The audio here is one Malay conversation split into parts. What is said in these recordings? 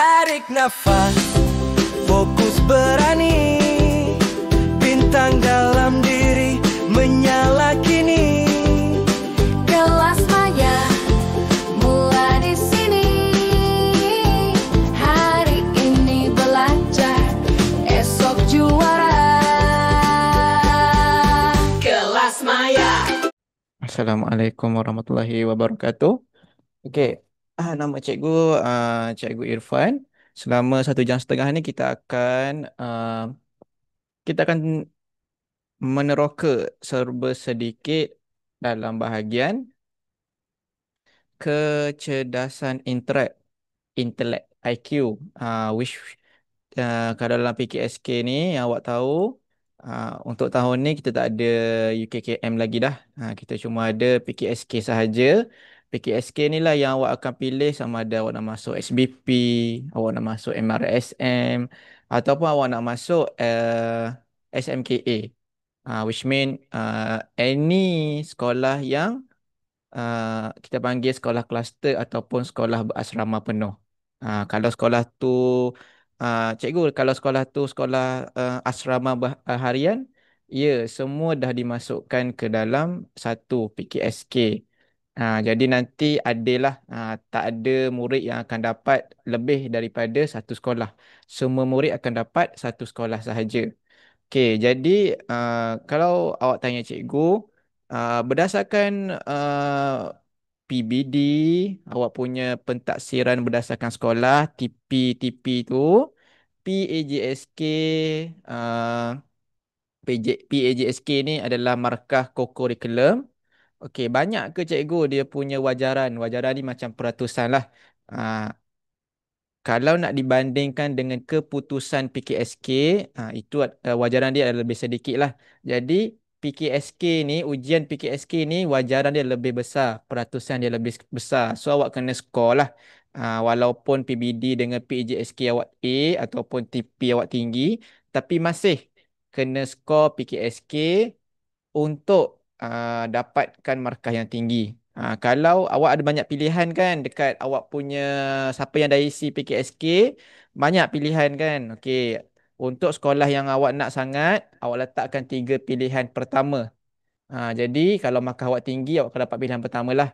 Tarik nafas, fokus berani, bintang dalam diri menyala kini. Kelas Maya mulai di sini. Hari ini belajar, esok juara. Kelas Maya. Assalamualaikum warahmatullahi wabarakatuh. Okey, nama cikgu Cikgu Irfan. Selama 1 jam setengah ni kita akan meneroka serba sedikit dalam bahagian kecerdasan intelek IQ, which kalau dalam PKSK ni yang awak tahu, untuk tahun ni kita tak ada UKKM lagi dah. Kita cuma ada PKSK sahaja. PKSK ni lah yang awak akan pilih sama ada awak nak masuk SBP, awak nak masuk MRSM, ataupun awak nak masuk SMKA. Which mean any sekolah yang kita panggil sekolah kluster ataupun sekolah berasrama penuh. Kalau sekolah tu cikgu, kalau sekolah tu sekolah asrama harian, ya, semua dah dimasukkan ke dalam satu PKSK. Jadi nanti adalah tak ada murid yang akan dapat lebih daripada satu sekolah. Semua murid akan dapat satu sekolah sahaja. Okey, jadi kalau awak tanya cikgu, berdasarkan PBD, awak punya pentaksiran berdasarkan sekolah, TP tu, PAJSK, uh, PAJSK ni adalah markah kokurikulum. Okey, banyak ke cikgu dia punya wajaran? Wajaran ni macam peratusan lah. Ah, Kalau nak dibandingkan dengan keputusan PKSK, itu wajaran dia adalah lebih sedikit lah. Jadi PKSK ni, ujian PKSK ni wajaran dia lebih besar, peratusan dia lebih besar. So awak kena score lah. Walaupun PBD dengan PJSK awak A ataupun TP awak tinggi, tapi masih kena score PKSK untuk dapatkan markah yang tinggi. Kalau awak ada banyak pilihan kan dekat awak punya siapa yang dah isi PKSK, banyak pilihan kan. Okey, untuk sekolah yang awak nak sangat, awak letakkan 3 pilihan pertama. Jadi kalau markah awak tinggi, awak akan dapat pilihan pertama lah.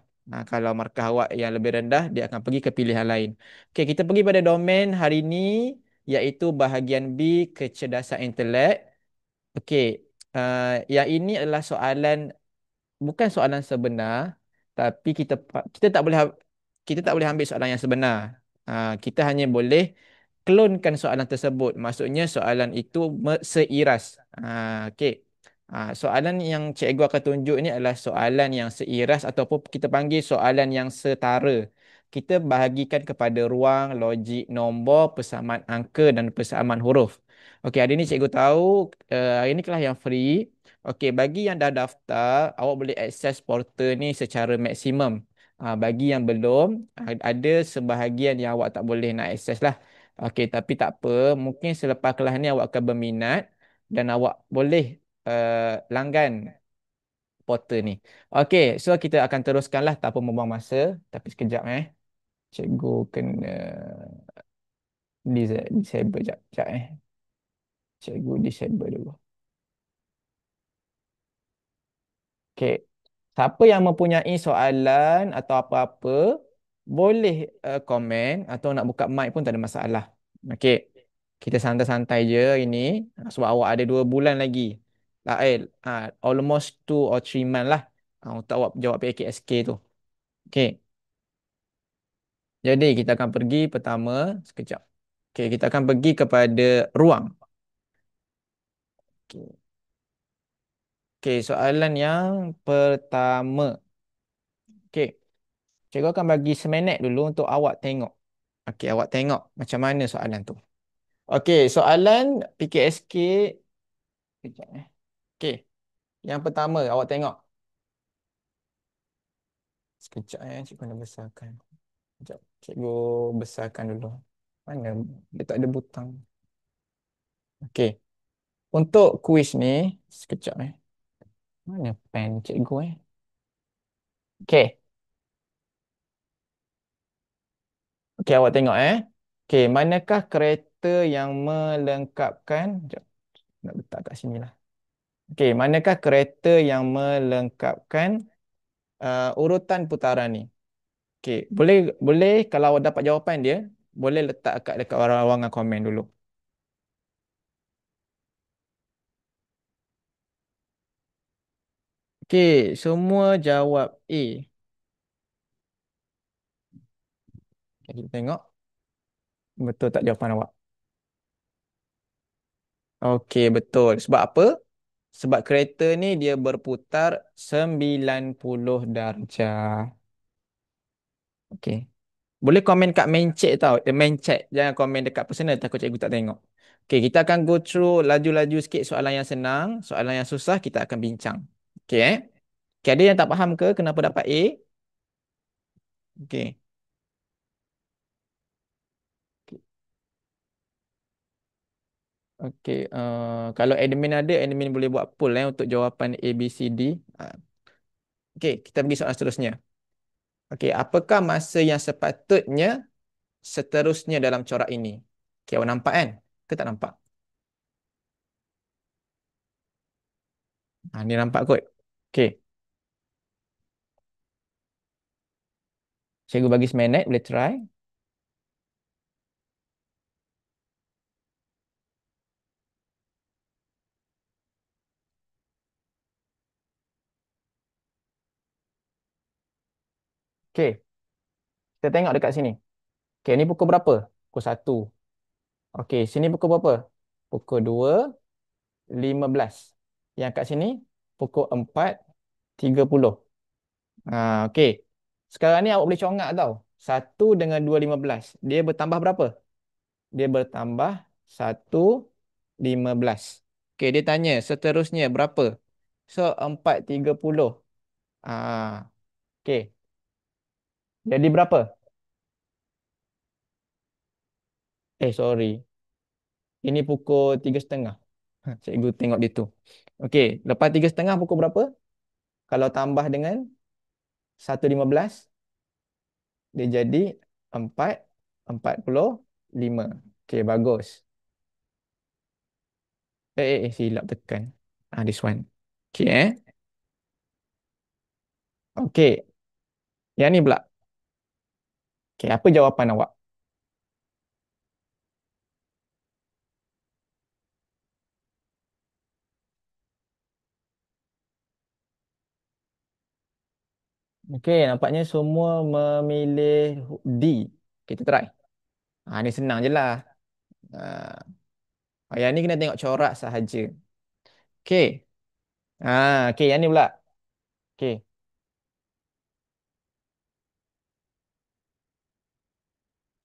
Kalau markah awak yang lebih rendah, dia akan pergi ke pilihan lain. Okey, kita pergi pada domain hari ini, iaitu bahagian B, kecerdasan intelek. Okey, yang ini adalah bukan soalan sebenar, tapi kita tak boleh kita tak boleh ambil soalan yang sebenar. Kita hanya boleh klonkan soalan tersebut. Maksudnya soalan itu seiras. Okey. Soalan yang cikgu akan tunjuk ini adalah soalan yang seiras ataupun kita panggil soalan yang setara. Kita bahagikan kepada ruang, logik, nombor, persamaan angka dan persamaan huruf. Okey, hari ini cikgu tahu hari ini kelas yang free. Okey, bagi yang dah daftar, awak boleh akses portal ni secara maksimum. Bagi yang belum, ada sebahagian yang awak tak boleh nak akses lah. Okey, tapi tak apa. Mungkin selepas kelas ni awak akan berminat dan awak boleh langgan portal ni. Okey, so kita akan teruskanlah tanpa membuang masa. Tapi sekejap Cikgu kena disable sekejap, sekejap Cikgu disable dulu. Okey. Siapa yang mempunyai soalan atau apa-apa, boleh komen atau nak buka mic pun tak ada masalah. Okey. Kita santai-santai je ini sebab awak ada 2 bulan lagi. Almost 2 or 3 months lah untuk awak jawab PKSK tu. Okey. Jadi kita akan pergi pertama sekejap. Okey, kita akan pergi kepada ruang. Okey. Okey, soalan yang pertama. Okey. Cikgu akan bagi seminit dulu untuk awak tengok. Okey, awak tengok macam mana soalan tu. Okey, soalan PKSK. Sekejap Okey, yang pertama awak tengok. Sekejap cikgu nak besarkan. Sekejap, cikgu besarkan dulu. Mana? Dia tak ada butang. Okey, untuk kuis ni, sekejap Mana pen cikgu Okey. Okey, awak tengok Okey, manakah kereta yang melengkapkan... Sekejap, nak letak kat sini lah. Okey, manakah kereta yang melengkapkan urutan putaran ni? Okey, boleh boleh kalau dapat jawapan dia, boleh letak dekat ruangan komen dulu. Okey, semua jawab A. Okay, kita tengok betul tak jawapan awak. Okey, betul. Sebab apa? Sebab kereta ni dia berputar 90 darjah. Okey. Boleh komen kat main chat tau. Main chat. Jangan komen dekat personal takut cikgu tak tengok. Okey, kita akan go through laju-laju sikit soalan yang senang. Soalan yang susah kita akan bincang. Okey Okay, ada yang tak faham ke kenapa dapat A? Okey. Okey, kalau admin ada, admin boleh buat poll untuk jawapan A, B, C, D. Okey, kita pergi soalan seterusnya. Okey, apakah masa yang sepatutnya seterusnya dalam corak ini? Okey, awak nampak kan? Ke tak nampak? Ni nampak kot. Okey, cikgu bagi seminit, boleh try. Okey, kita tengok dekat sini. Okey, ni pukul berapa? Pukul 1. Okey, sini pukul berapa? Pukul 2.15. Yang kat sini pukul 4.30. Okey. Sekarang ni awak boleh congak tau. 1 dengan 2.15. Dia bertambah berapa? Dia bertambah 1.15. Okey, dia tanya seterusnya berapa? So, 4.30. Ah, okey. Jadi berapa? Sorry. Ini pukul 3.30. Cikgu tengok dia tu. Okey, lepas 3.30 pukul berapa? Kalau tambah dengan 1.15, dia jadi 4.45. Okey, bagus. Silap tekan. This one. Okey, Okey, yang ni pula. Okey, apa jawapan awak? Okey, nampaknya semua memilih D. Kita try. Ni senang je lah. Yang ni kena tengok corak sahaja. Okey. Okey, yang ni pula. Okey,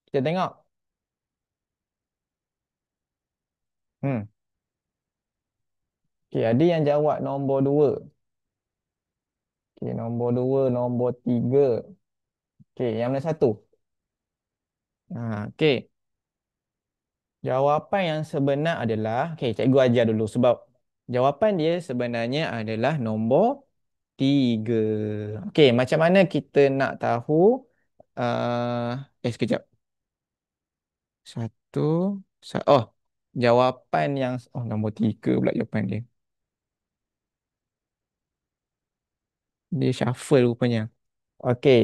kita tengok. Hmm. Okey, ada yang jawab nombor 2. Okey, nombor 2, nombor 3. Okey, yang mana satu? Okey. Jawapan yang sebenar adalah, okey, cikgu ajar dulu sebab jawapan dia sebenarnya adalah nombor 3. Okey, macam mana kita nak tahu sekejap. Satu, oh, jawapan yang nombor 3 pula jawapan dia. Dia shuffle rupanya. Okey,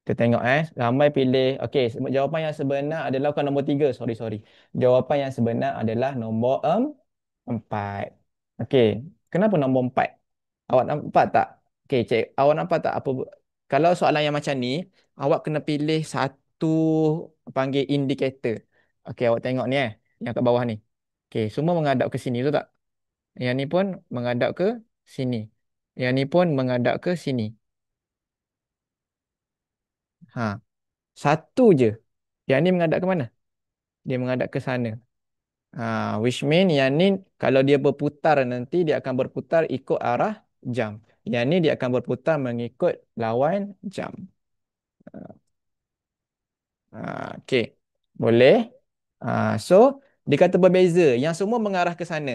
kita tengok ramai pilih. Okey, jawapan yang sebenar adalah bukan nombor 3. Sorry, sorry. Jawapan yang sebenar adalah nombor 4. Okey, kenapa nombor 4? Awak nampak tak? Okey, awak nampak tak apa kalau soalan yang macam ni, awak kena pilih satu panggil indikator. Okey, awak tengok ni yang kat bawah ni. Okey, semua menghadap ke sini, betul tak? Yang ni pun menghadap ke sini. Yang ni pun menghadap ke sini. Satu je. Yang ni menghadap ke mana? Dia menghadap ke sana. Which mean yang ni kalau dia berputar nanti dia akan berputar ikut arah jam. Yang ni dia akan berputar mengikut lawan jam. Okey. Boleh? So dia kata berbeza. Yang semua mengarah ke sana.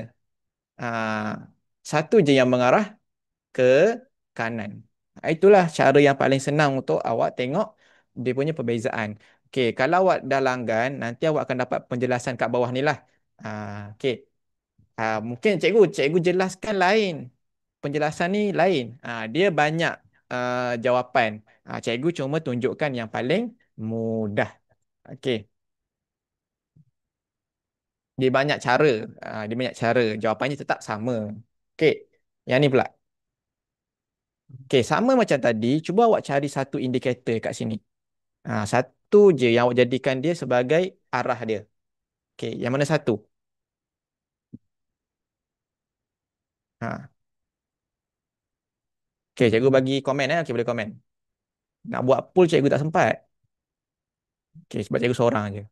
Satu je yang mengarah ke kanan. Itulah cara yang paling senang untuk awak tengok dia punya perbezaan. Okey, kalau awak dah langgan, nanti awak akan dapat penjelasan kat bawah ni lah. Okey. Mungkin cikgu jelaskan lain. Penjelasan ni lain. Dia banyak jawapan. Cikgu cuma tunjukkan yang paling mudah. Okey. Dia banyak cara. Dia banyak cara. Jawapannya tetap sama. Okey. Yang ni pula. Okey, sama macam tadi, cuba awak cari satu indikator kat sini. Satu je yang awak jadikan dia sebagai arah dia. Okey, yang mana satu? Ha. Okey, cikgu bagi komen Okey, boleh komen. Nak buat poll cikgu tak sempat. Okey, sebab cikgu seorang je.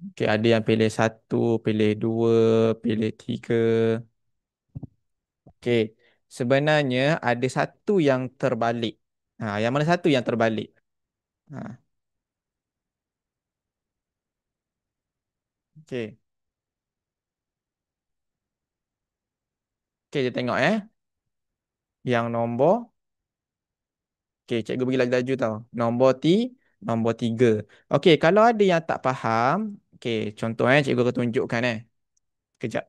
Okey, ada yang pilih satu, pilih dua, pilih tiga. Okey, sebenarnya ada satu yang terbalik. Yang mana satu yang terbalik? Ha. Okey. Okey, kita tengok Yang okey, cikgu bagi laju-laju tau. Nombor tiga. Okey, kalau ada yang tak faham, okey, contoh cikgu akan tunjukkan Kejap.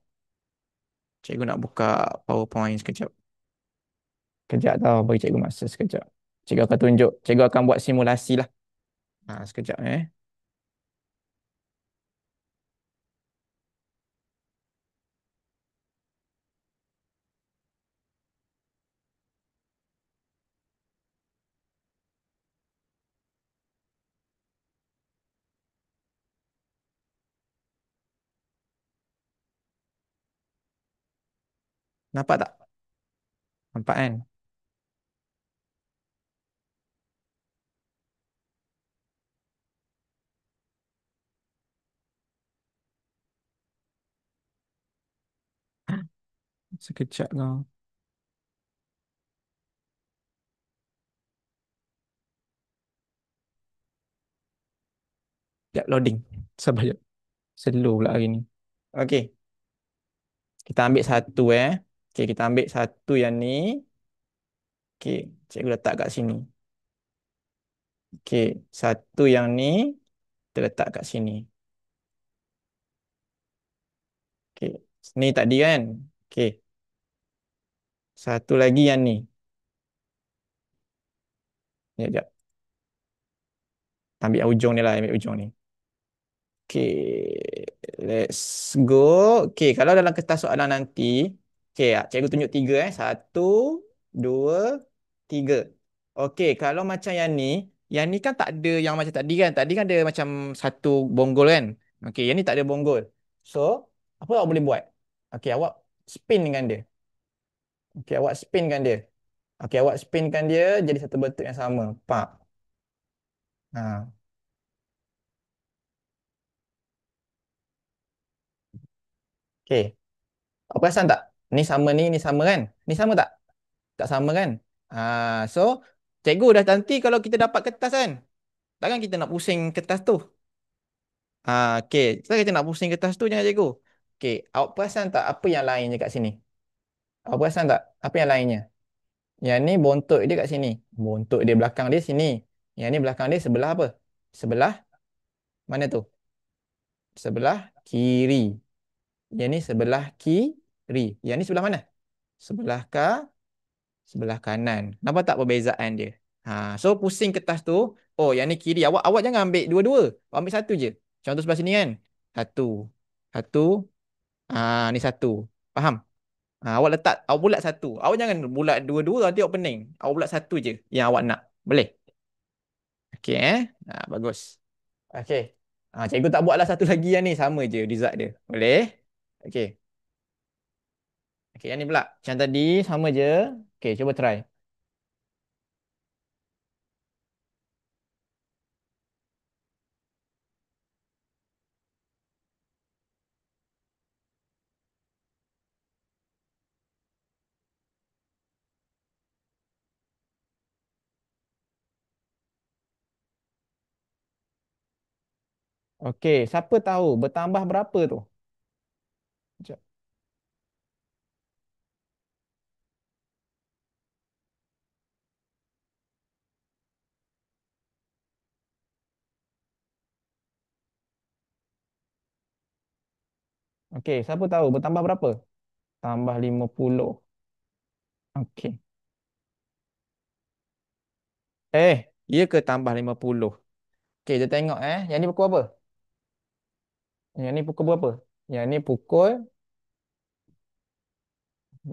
Cikgu nak buka PowerPoint sekejap. Kejap tau, bagi cikgu masa sekejap. Cikgu akan tunjuk, cikgu akan buat simulasi lah. Sekejap Nampak tak? Nampak kan? Sekejap kau. Sekejap loading. Sabar jap. Slow pula hari ni. Okey, kita ambil satu Okey, kita ambil satu yang ni. Okey, cikgu letak kat sini. Okey, satu yang ni kita letak kat sini. Okey, ni tadi kan. Okey, satu lagi yang ni. Jap, jap. Ambil ujung ni lah, ambil ujung ni. Okay, let's go. Okay, kalau dalam kertas soalan nanti, okay, cikgu tunjuk tiga Satu, dua, tiga. Okay, kalau macam yang ni kan tak ada yang macam tadi kan. Tadi kan ada macam satu bonggol kan. Okay, yang ni tak ada bonggol. So, apa awak boleh buat? Okay, awak spin dengan dia. Okay, awak spinkan dia. Okay, awak spinkan dia jadi satu bentuk yang sama. Pak. Ha. Okay, awak perasan tak? Ni sama kan? Ni sama tak? Tak sama kan? So cikgu dah nanti kalau kita dapat kertas kan, takkan kita nak pusing kertas tu. Okey, takkan kita nak pusing kertas tu jangan cikgu. Okey, awak perasan tak apa yang lainnya kat sini? Awak perasan tak apa yang lainnya? Yang ni bontot dia kat sini. Bontot dia belakang dia sini. Yang ni belakang dia sebelah apa? Sebelah mana tu? Sebelah kiri. Yang ni sebelah kiri. Yang ni sebelah mana? Sebelah sebelah kanan. Nampak tak perbezaan dia? So pusing kertas tu. Oh, yang ni kiri. Awak jangan ambil dua-dua. Awak ambil satu je. Contoh sebelah sini kan. Satu. Satu. Ni satu. Faham? Awak bulat satu. Awak jangan bulat dua-dua nanti awak pening. Awak bulat satu je yang awak nak. Boleh? Okey bagus. Okey. Cikgu tak buatlah satu lagi yang ni. Sama je result dia. Boleh? Okey. Okey, yang ni pula. Macam tadi sama je. Okey, cuba try. Okey, siapa tahu bertambah berapa tu? Sekejap. Okey, siapa tahu bertambah berapa? Tambah 50. Okey. Ya ke tambah 50? Okey, kita tengok Yang ni pukul apa? Yang ni pukul berapa? Yang ni pukul.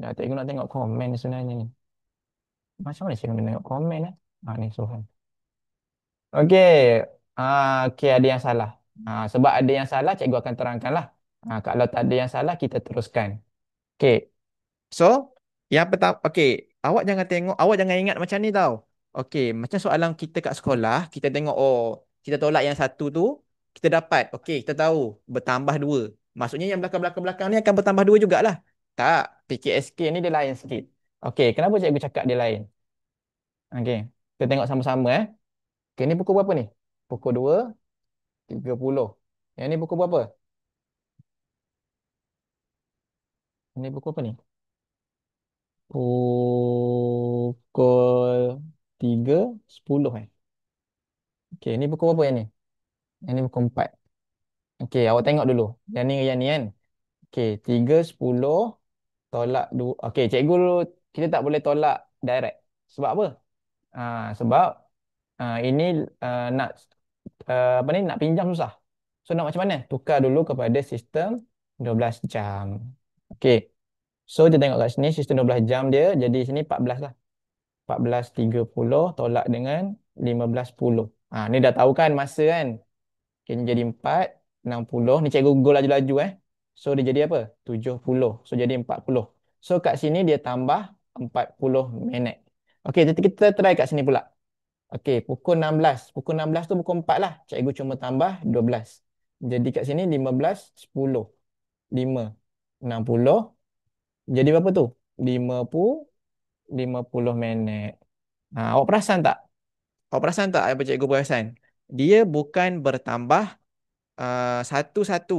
Dah tengok nak tengok komen sebenarnya ni. Macam mana saya kena tengok komen ni Sohan. Okey. Okey, ada yang salah. Sebab ada yang salah, cikgu akan terangkan lah. Kalau tak ada yang salah, kita teruskan. Okey. So, yang pertama, okey, awak jangan ingat macam ni tau. Okey, macam soalan kita kat sekolah, kita tengok, oh, kita tolak yang satu tu, kita dapat, okey, kita tahu, bertambah dua. Maksudnya yang belakang-belakang ni akan bertambah dua jugalah. Tak, PKSK ni dia lain sikit. Okey, kenapa cikgu cakap dia lain? Okey, kita tengok sama-sama Okey, ni pukul berapa ni? Pukul 2:30. Yang ni pukul berapa? Ini pukul apa ni? Pukul 3:10 Okey, ni pukul berapa yang ni? Yang ni pukul 4. Okey, awak tengok dulu. Yang ni kan. Okey, 3:10 tolak 2. Okey, cikgu dulu, kita tak boleh tolak direct. Sebab apa? Sebab ini nak apa ni nak pinjam susah. So nak macam mana? Tukar dulu kepada sistem 12 jam. Okey. So kita tengok kat sini sistem 12 jam dia jadi sini 14 lah. 14:30 tolak dengan 15:10. Ni dah tahu kan masa kan? Okay, ni jadi 4:60. Ni cikgu go laju-laju So dia jadi apa? 70. So jadi 40. So kat sini dia tambah 40 minit. Okey, kita try kat sini pula. Okey, pukul 16. Pukul 16 tu pukul 4 lah. Cikgu cuma tambah 12. Jadi kat sini 15:10. 5:60. Jadi berapa tu? 50 minit. Awak perasan tak? Awak perasan tak apa cikgu perasan? Dia bukan bertambah satu-satu.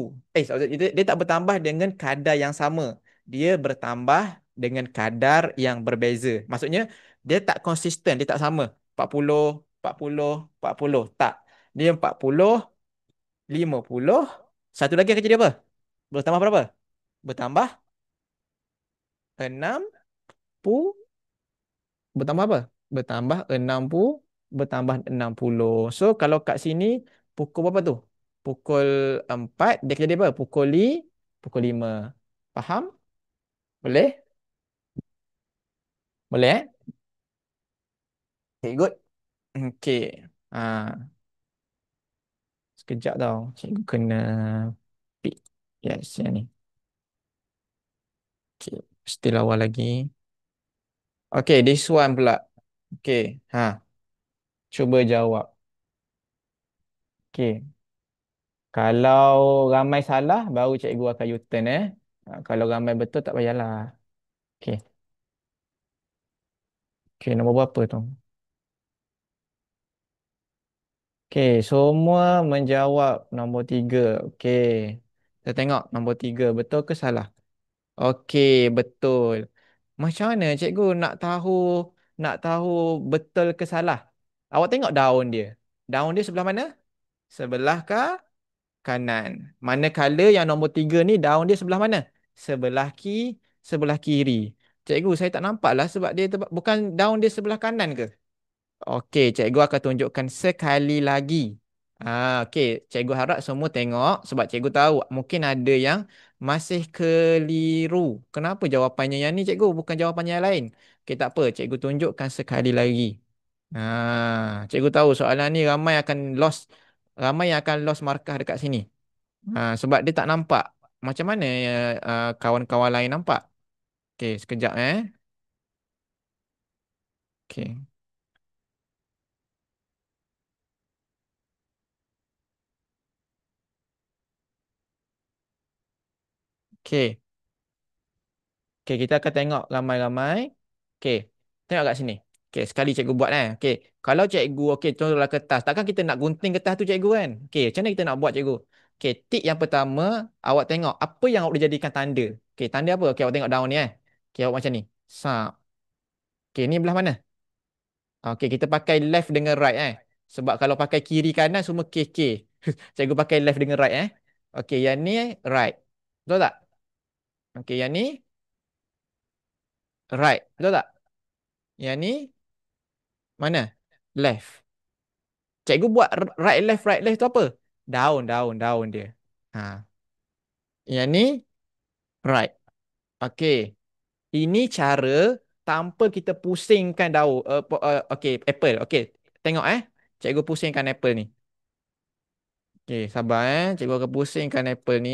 Dia tak bertambah dengan kadar yang sama. Dia bertambah dengan kadar yang berbeza. Maksudnya, dia tak konsisten, dia tak sama. 40, 40, 40. Tak. Dia 40, 50. Satu lagi akan jadi apa? Bertambah berapa? Bertambah 60. Bertambah apa? Bertambah 60, bertambah 60. So kalau kat sini pukul berapa tu? Pukul 4 dia jadi apa? Pukul 5. Faham? Boleh? Boleh Okay, good. Okay. Sekejap tau. Cikgu kena pick. Yes, yang ni. Okay. Still awal lagi. Okay, this one pula. Okay. Cuba jawab. Okay. Kalau ramai salah, baru cikgu akan U-turn Kalau ramai betul, tak payahlah. Okay. Okay, nombor berapa tu? Okay, semua menjawab nombor 3. Okay. Kita tengok nombor 3. Betul ke salah? Okay, betul. Macam mana cikgu nak tahu betul ke salah? Awak tengok daun dia. Daun dia sebelah mana? Sebelah kanan. Manakala yang nombor 3 ni daun dia sebelah mana? Sebelah kiri. Cikgu, saya tak nampak lah sebab dia bukan daun dia sebelah kanan ke? Okey, cikgu akan tunjukkan sekali lagi. Okey, cikgu harap semua tengok sebab cikgu tahu mungkin ada yang masih keliru. Kenapa jawapannya yang ni cikgu bukan jawapannya yang lain? Okey, tak apa, cikgu tunjukkan sekali lagi. Cikgu tahu soalan ni ramai yang akan lost markah dekat sini. Sebab dia tak nampak. Macam mana kawan-kawan lain nampak? Okey, sekejap Okey. Okey. Okey, kita akan tengok ramai-ramai. Okey, tengok kat sini. Okey, sekali cikgu buat Okey, Kalau cikgu, okey, contohlah kertas. Takkan kita nak gunting kertas tu cikgu kan? Okey, macam mana kita nak buat cikgu? Okey, tik yang pertama, awak tengok apa yang awak boleh jadikan tanda. Okey, tanda apa? Okey, awak tengok daun ni. Okey, awak macam ni. Sap. Okey, ni belah mana? Okey, kita pakai left dengan right Sebab kalau pakai kiri kanan semua KK. Cikgu pakai left dengan right Okey, yang ni right. Betul tak? Okey, yang ni right. Betul tak? Yang ni mana? Left. Cikgu buat right left tu apa? Daun dia. Ha. Yang ni right. Okey. Ini cara tanpa kita pusingkan daun. Okey, apple. Okey. Tengok Cikgu pusingkan apple ni. Okey, sabar Cikgu akan pusingkan apple ni.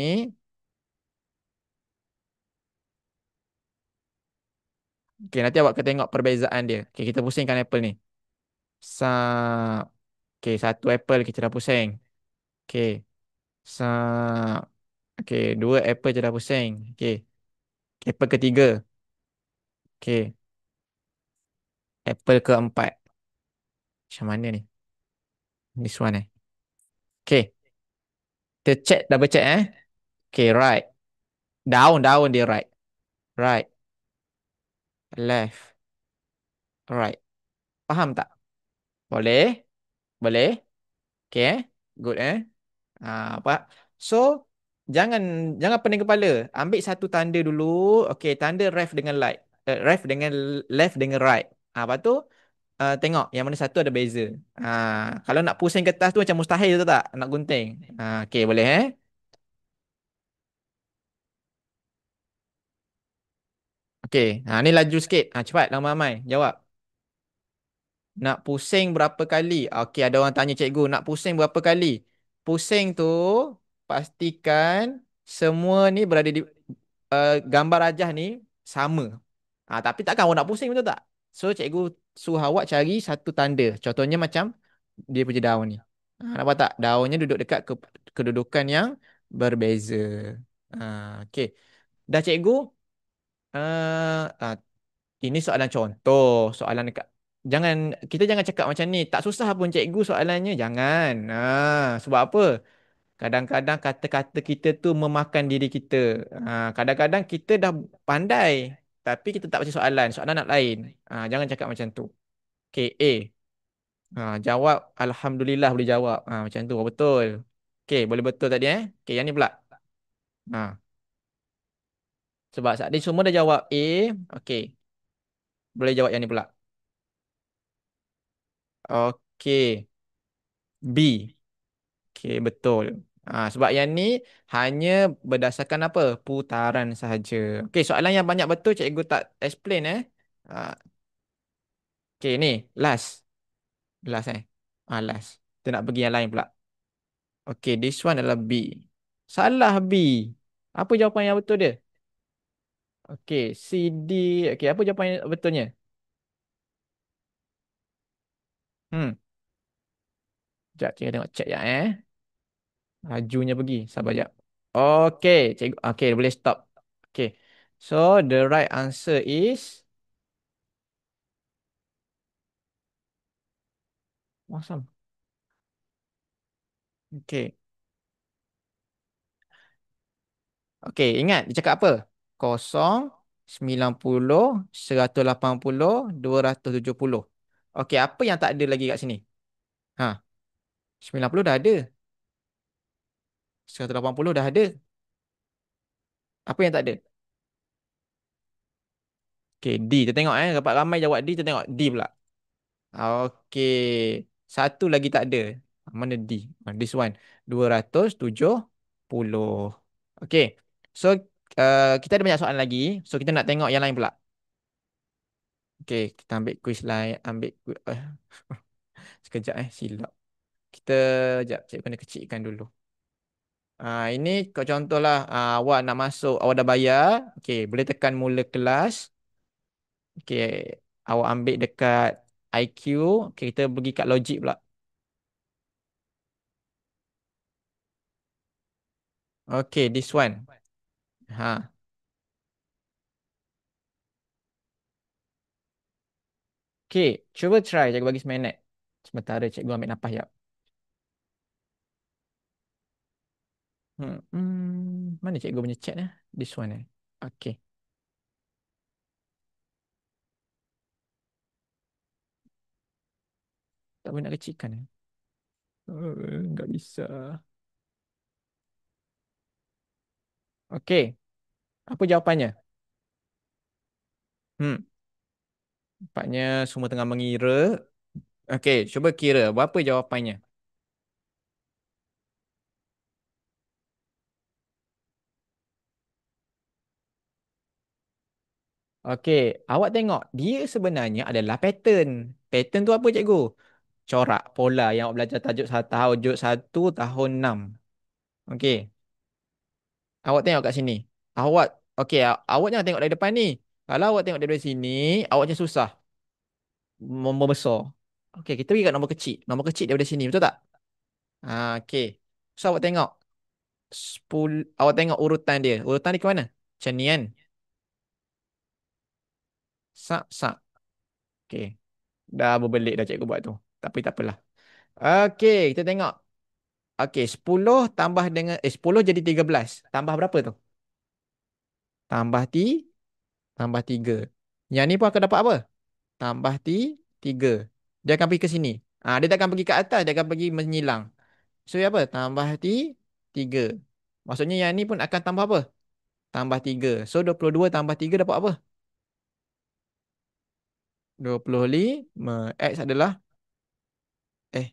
Okey, nanti awak akan tengok perbezaan dia. Okey, kita pusingkan apple ni. Sa Okey, satu apple kita dah pusing. Okey. Sa Okey, dua apple je dah pusing. Okey. Apple ketiga. Okey. Apple keempat. Macam mana ni? This one Okay. Kita check, double check Okay, right. Daun dia right. Right. Left. Right. Faham tak? Boleh? Boleh? Okay Good apa? So, jangan jangan pening kepala. Ambil satu tanda dulu. Okay, tanda left dengan left dengan right. Lepas tu, tengok yang mana satu ada beza. Kalau nak pusing kertas tu macam mustahil tu tak? Nak gunting. Okay, boleh Okey, ni laju sikit. Cepat, ramai-ramai. Jawab. Nak pusing berapa kali? Okey, ada orang tanya cikgu, nak pusing berapa kali? Pusing tu, pastikan semua ni berada di gambar rajah ni sama. Tapi takkan awak nak pusing betul tak? So, cikgu suruh awak cari satu tanda. Contohnya macam dia punya daun ni. Nampak tak? Daunnya duduk dekat kedudukan yang berbeza. Okey. Dah cikgu? Uh, uh, Ini soalan contoh, soalan dekat. Jangan kita jangan cakap macam ni. Tak susah pun cikgu soalannya. Jangan. Sebab apa? Kadang-kadang kata-kata kita tu memakan diri kita. Kadang-kadang kita dah pandai tapi kita tak baca soalan. Soalan nak lain. Jangan cakap macam tu. Okay, A. Jawab alhamdulillah boleh jawab. Macam tu betul. Okay, boleh betul tadi Okay, yang ni pula. Ha, sebab saat ni semua dah jawab A. Okay, boleh jawab yang ni pula. Okay. B. Okey, betul. Sebab yang ni hanya berdasarkan apa? Putaran sahaja. Okey, soalan yang banyak betul cikgu tak explain Ah, Okey, ni last. Last last. Kita nak pergi yang lain pula. Okey, this one adalah B. Salah B. Apa jawapan yang betul dia? Okey, C, D. Okey, apa jawapan yang betulnya? Hmm, Sekejap, cikgu tengok check ya Lajunya pergi. Sabar jap. Okey, cikgu. Okey, boleh stop. Okey. So, the right answer is awesome. Okey. Okey, ingat dia cakap apa? 0, 90, 180, 270. Okey, apa yang tak ada lagi kat sini? Ha, 90 dah ada. 180 dah ada. Apa yang tak ada? Okey, D. Kita tengok dapat ramai jawab D, kita tengok D pula. Okey. Satu lagi tak ada. Mana D? This one. 270. Okey. So, kita ada banyak soalan lagi. So, kita nak tengok yang lain pula. Okey, kita ambil quiz lain. Sekejap silap. Kita, sekejap, cikgu kena kecilkan dulu. Ini kau contohlah, awak nak masuk, awak dah bayar. Okey, boleh tekan mula kelas. Okey, awak ambil dekat IQ. Okey, kita pergi kat logik pula. Okey, this one. Ha. Okey, cuba try, cikgu bagi seminit. Sementara cikgu ambil nafas ya. Mana cikgu punya chat eh? This one eh. Okay. Tak boleh nak kecilkan eh. Nggak bisa. Okay. Apa jawapannya? Hmm. Nampaknya semua tengah mengira. Okay. Cuba kira. Berapa jawapannya? Okay. Awak tengok. Dia sebenarnya adalah pattern. Pattern tu apa cikgu? Corak pola yang awak belajar tajuk 1 tahun 6. Okay. Awak tengok kat sini. Awak, okay, awak jangan tengok dari depan ni. Kalau awak tengok dari sini, awak macam susah membesar. Okay, kita pergi kat nombor kecil. Nombor kecil daripada sini, betul tak? Okay. So, awak tengok. Awak tengok urutan dia. Urutan dia ke mana? Macam ni kan? Sak, sak. Okay. Dah berbelit dah cikgu buat tu. Tapi tak apalah. Okay, kita tengok. Okay, 10 tambah dengan, 10 jadi 13. Tambah berapa tu? Tambah tambah 3. Yang ni pun akan dapat apa? Tambah 3. Dia akan pergi ke sini. Dia tak akan pergi ke atas, dia akan pergi menyilang. So, ya apa? Tambah 3. Maksudnya yang ni pun akan tambah apa? Tambah 3. So, 22 tambah 3 dapat apa? 25. X adalah, eh,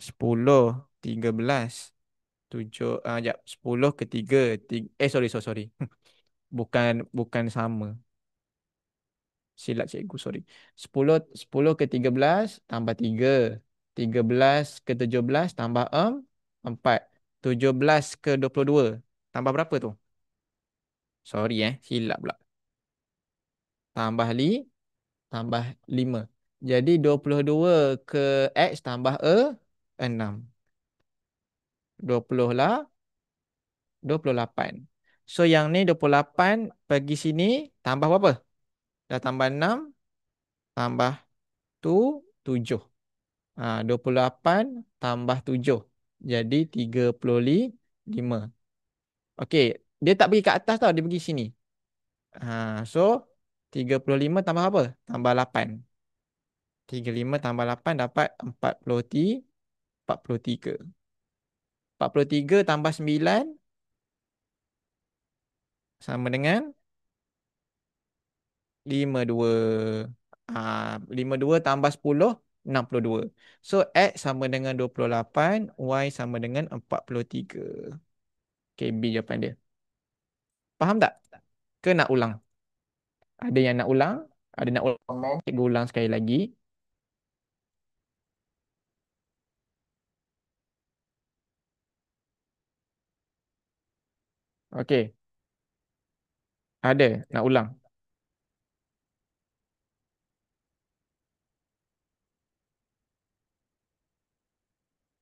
10, 13, 7, sekejap. 10 ke 3. Sorry, sorry, sorry. Bukan sama. Silap cikgu, sorry. 10 ke 13 tambah 3. 13 ke 17 tambah 4. 17 ke 22 tambah berapa tu? Sorry silap pula. Tambah tambah 5. Jadi 22 ke X tambah 6. 20 lah, 28. So yang ni 28 pergi sini tambah berapa? Dah tambah 6 tambah tu 7. 28 tambah 7. Jadi 35. Okey, dia tak pergi ke atas tau, dia pergi sini. So 35 tambah apa? Tambah 8. 35 tambah 8 dapat 43. 43 tambah 9 sama dengan 52. 52 tambah 10, 62. So X sama dengan 28, Y sama dengan 43. Okay, B jawapan dia. Faham tak? Ke nak ulang? Ada yang nak ulang? Ada nak ulang komen? Cikgu ulang sekali lagi. Okey, ada nak ulang.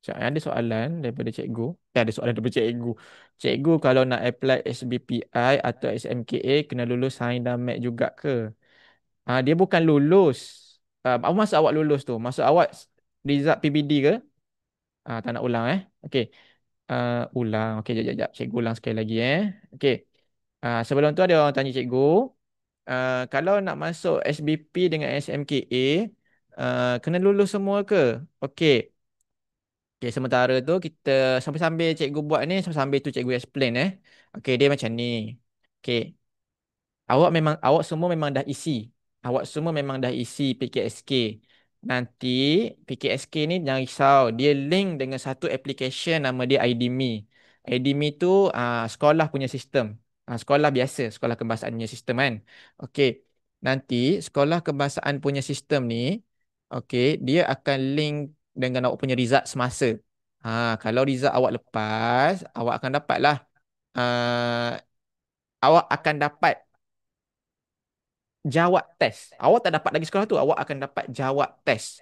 Ada soalan daripada cikgu. Ada soalan daripada cikgu. Cikgu kalau nak apply SBPI atau SMKA kena lulus sains dan mat juga ke? Dia bukan lulus. Apa maksud awak lulus tu? Maksud awak result PBD ke? Tak nak ulang Okey. Ulang. Okey, jap, jap, jap. Cikgu ulang sekali lagi Okey. Sebelum tu ada orang tanya cikgu. Kalau nak masuk SBP dengan SMKA, kena lulus semua ke? Okey. Okey, sementara tu kita sambil-sambil cikgu buat ni, sambil-sambil tu cikgu explain Okey, dia macam ni. Okey. Awak semua memang dah isi. Awak semua memang dah isi PKSK. Nanti PKSK ni jangan risau, dia link dengan satu application nama dia IDMe. IDMe tu sekolah punya sistem. Sekolah biasa, sekolah kebangsaan punya sistem kan. Okey. Nanti sekolah kebangsaan punya sistem ni, okey, dia akan link dengan awak punya result semasa. Kalau result awak lepas, awak akan dapatlah uh, awak akan dapat jawab test. Awak tak dapat lagi sekolah tu, awak akan dapat jawab test.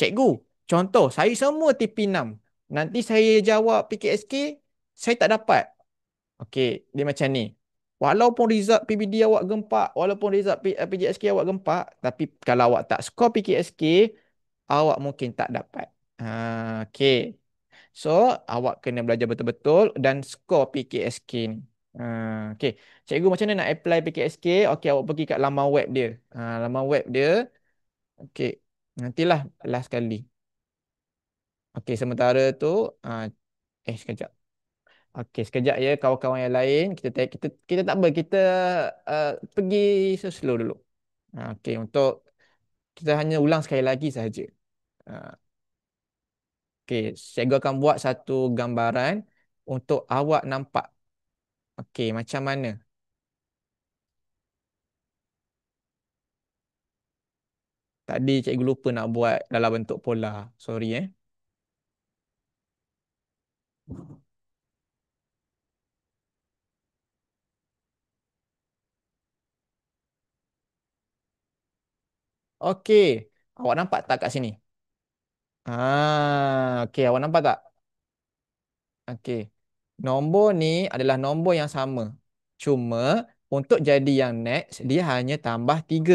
Cikgu, contoh, saya semua TP6. Nanti saya jawab PKSK, saya tak dapat. Okey, dia macam ni. Walaupun result PBD awak gempak, walaupun result PJSK awak gempak, tapi kalau awak tak skor PKSK, awak mungkin tak dapat. Okay. So, awak kena belajar betul-betul dan skor PKSK ni. Okay. Cikgu macam mana nak apply PKSK? Okay, awak pergi kat laman web dia. Laman web dia. Okay. Nantilah last kali. Okay, sementara tu, ah, sekejap. Okey, sekejap ya kawan-kawan yang lain. Kita tak apa, kita pergi slow dulu. Okey, untuk kita hanya ulang sekali lagi sahaja. Uh, Okey, cikgu akan buat satu gambaran untuk awak nampak. Okey, macam mana? Tadi cikgu lupa nak buat dalam bentuk pola. Sorry eh. Okey, awak nampak tak kat sini? Okey, awak nampak tak? Okey. Nombor ni adalah nombor yang sama. Cuma untuk jadi yang next, dia hanya tambah 3.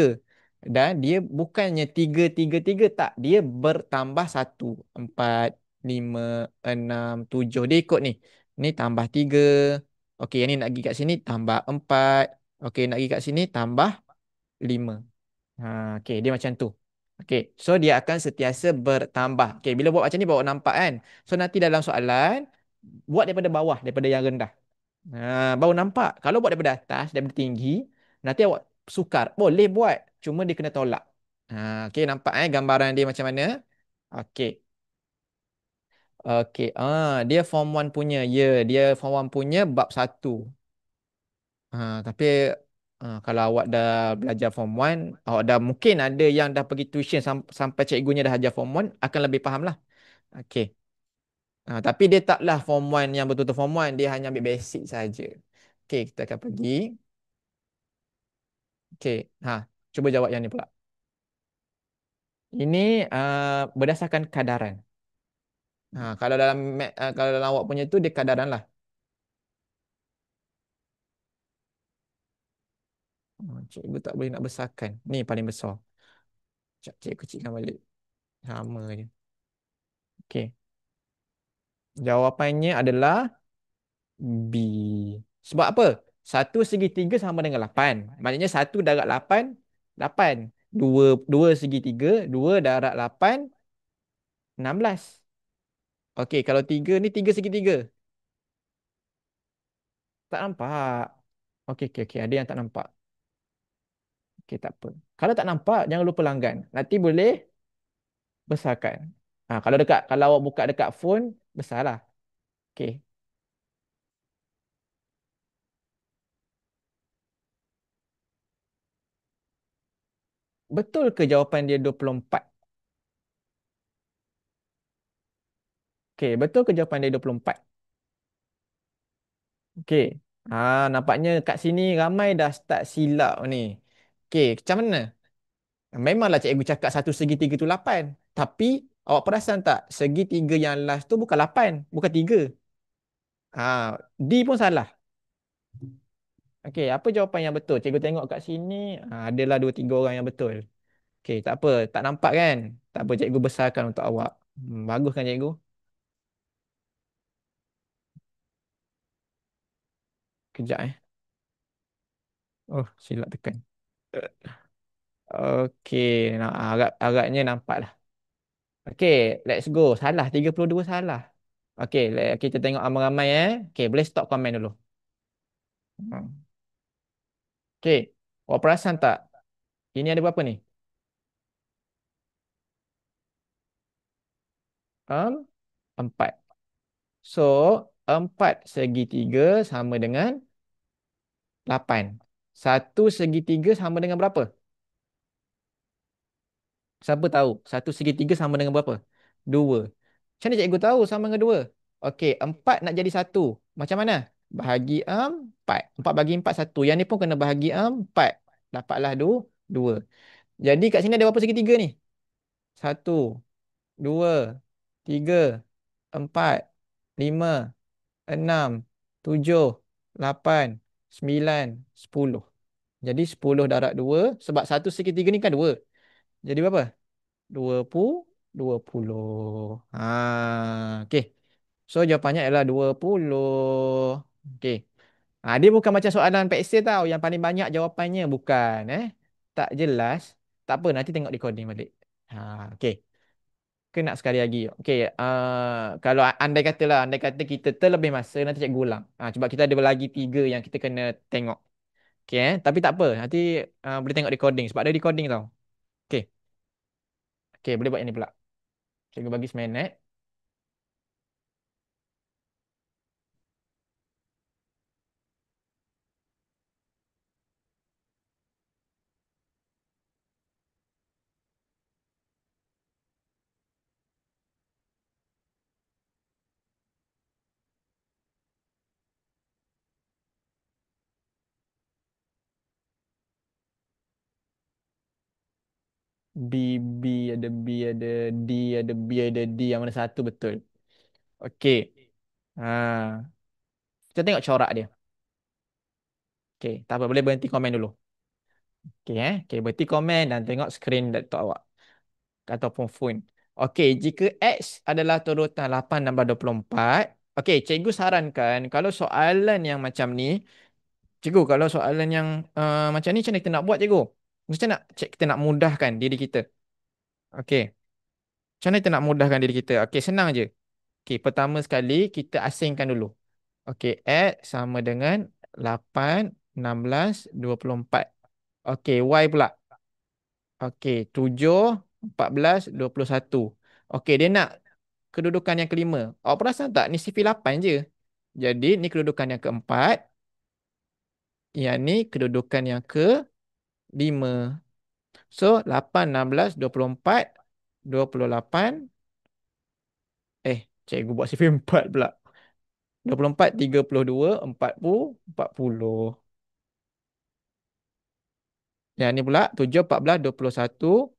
Dan dia bukannya 3 3 3 tak. Dia bertambah 1. 4, 5, 6, 7. Dia ikut ni. Ni tambah 3. Okey, yang ni nak pergi kat sini tambah 4. Okey, nak pergi kat sini tambah 5. Okey, dia macam tu. Okey, so dia akan sentiasa bertambah. Okey, bila buat macam ni baru nampak kan. So nanti dalam soalan buat daripada bawah, daripada yang rendah. Baru nampak. Kalau buat daripada atas, daripada tinggi, nanti awak sukar. Boleh buat, cuma dia kena tolak. Okey, nampak gambaran dia macam mana? Okey. Okey, dia form 1 punya. Ya, dia form 1 punya bab 1. Tapi kalau awak dah belajar form 1, awak dah mungkin ada yang dah pergi tuition sampai cikgunya dah ajar form 1, akan lebih faham lah. Okey. Tapi dia taklah form 1 yang betul-betul form 1, dia hanya ambil basic saja. Okey, kita akan pergi. Okey, cuba jawab yang ni pula. Ini berdasarkan kadaran. Kalau dalam awak punya tu dia kadaran lah. Cikgu tak boleh nak besarkan. Ni paling besar. Sekejap, cikgu kecilkan balik. Sama je. Okey. Jawapannya adalah B. Sebab apa? 1/3 sama dengan 8. Maknanya 1 darab 8, 8. 2 2/3, 2 darab 8, 16. Okey, kalau 3 ni 3/3. Tak nampak. Okey, okey, okey. Ada yang tak nampak. Okey, tak apa. Kalau tak nampak, jangan lupa langgan. Nanti boleh besarkan. Kalau awak buka dekat phone, besarlah. Okey. Betul ke jawapan dia 24? Okey, betul ke jawapan dia 24? Okey. Nampaknya kat sini ramai dah start silap ni. Okey, macam mana? Memanglah cikgu cakap 1/3 tu 8. Tapi awak perasan tak? Segitiga yang last tu bukan 8, bukan 3. D pun salah. Okey, apa jawapan yang betul? Cikgu tengok kat sini, adalah 2 3 orang yang betul. Okey, tak apa, tak nampak kan? Tak apa, cikgu besarkan untuk awak. Bagus kan cikgu? Kejap Oh, silap tekan. Okey, agaknya nampak lah. Okey, let's go. Salah, 32 salah. Okey, kita tengok ramai-ramai Okey, boleh stop komen dulu. Hmm. Okey, awak perasan tak? Ini ada berapa ni? 4. So, 4/3 sama dengan 8. 1/3 sama dengan berapa? Siapa tahu? 1/3 sama dengan berapa? 2. Macam mana cikgu tahu sama dengan 2? Okey, 4 nak jadi 1. Macam mana? Bahagi 4. 4 bagi 4, 1. Yang ni pun kena bahagi 4. Dapatlah 2. Jadi kat sini ada berapa segitiga ni? 1, 2, 3, 4, 5, 6, 7, 8. 9, 10. Jadi 10 darab 2. Sebab 1/3 ni kan 2. Jadi berapa? 20. Okey. So jawapannya adalah 20. Okey. Dia bukan macam soalan PEX tau. Yang paling banyak jawapannya bukan. Tak jelas. Tak apa, nanti tengok recording balik. Okey. Kena sekali lagi. Okey. Kalau andai kata kita terlebih masa, nanti cikgu ulang. Sebab kita ada lagi 3 yang kita kena tengok. Okey. Tapi tak apa. Nanti boleh tengok recording. Sebab ada recording tau. Okey. Okey, boleh buat ini pula. Cikgu bagi seminit. B, B, ada B, ada D, ada B, ada D. Yang mana satu betul. Okey. Ha. Kita tengok corak dia. Okey. Tak apa. Boleh berhenti komen dulu. Okey. Okey. Berhenti komen dan tengok skrin laptop awak. Ataupun phone. Okey. Jika X adalah turutan 8, 16, 24. Okey. Cikgu sarankan kalau soalan yang macam ni. Cikgu, kalau soalan yang macam ni macam mana kita nak buat, cikgu? Mesti nak kita nak mudahkan diri kita. Okey. Macam mana kita nak mudahkan diri kita? Okey, senang je. Okey, pertama sekali kita asingkan dulu. Okey, X sama dengan 8, 16, 24. Okey, Y pula. Okey, 7, 14, 21. Okey, dia nak kedudukan yang kelima. Awak perasan tak? Ni sifir 8 je. Jadi, ni kedudukan yang keempat. Yang ni kedudukan yang kelima. So, 8, 16, 24, 28. Cikgu buat sifir 4 pula. 24, 32, 40, 40. Yang ni pula 7, 14, 21,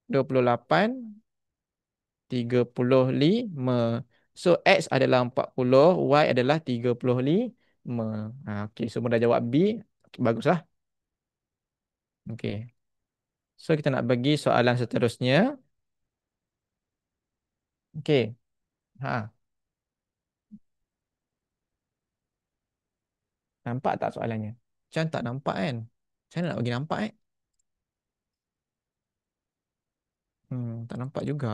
28, 35. So X adalah 40, Y adalah 35. Okey, semua dah jawab B. Okay, baguslah. Okey. So kita nak bagi soalan seterusnya. Okey. Ha, nampak tak soalannya? Macam tak nampak kan? Macam mana nak bagi nampak tak nampak juga.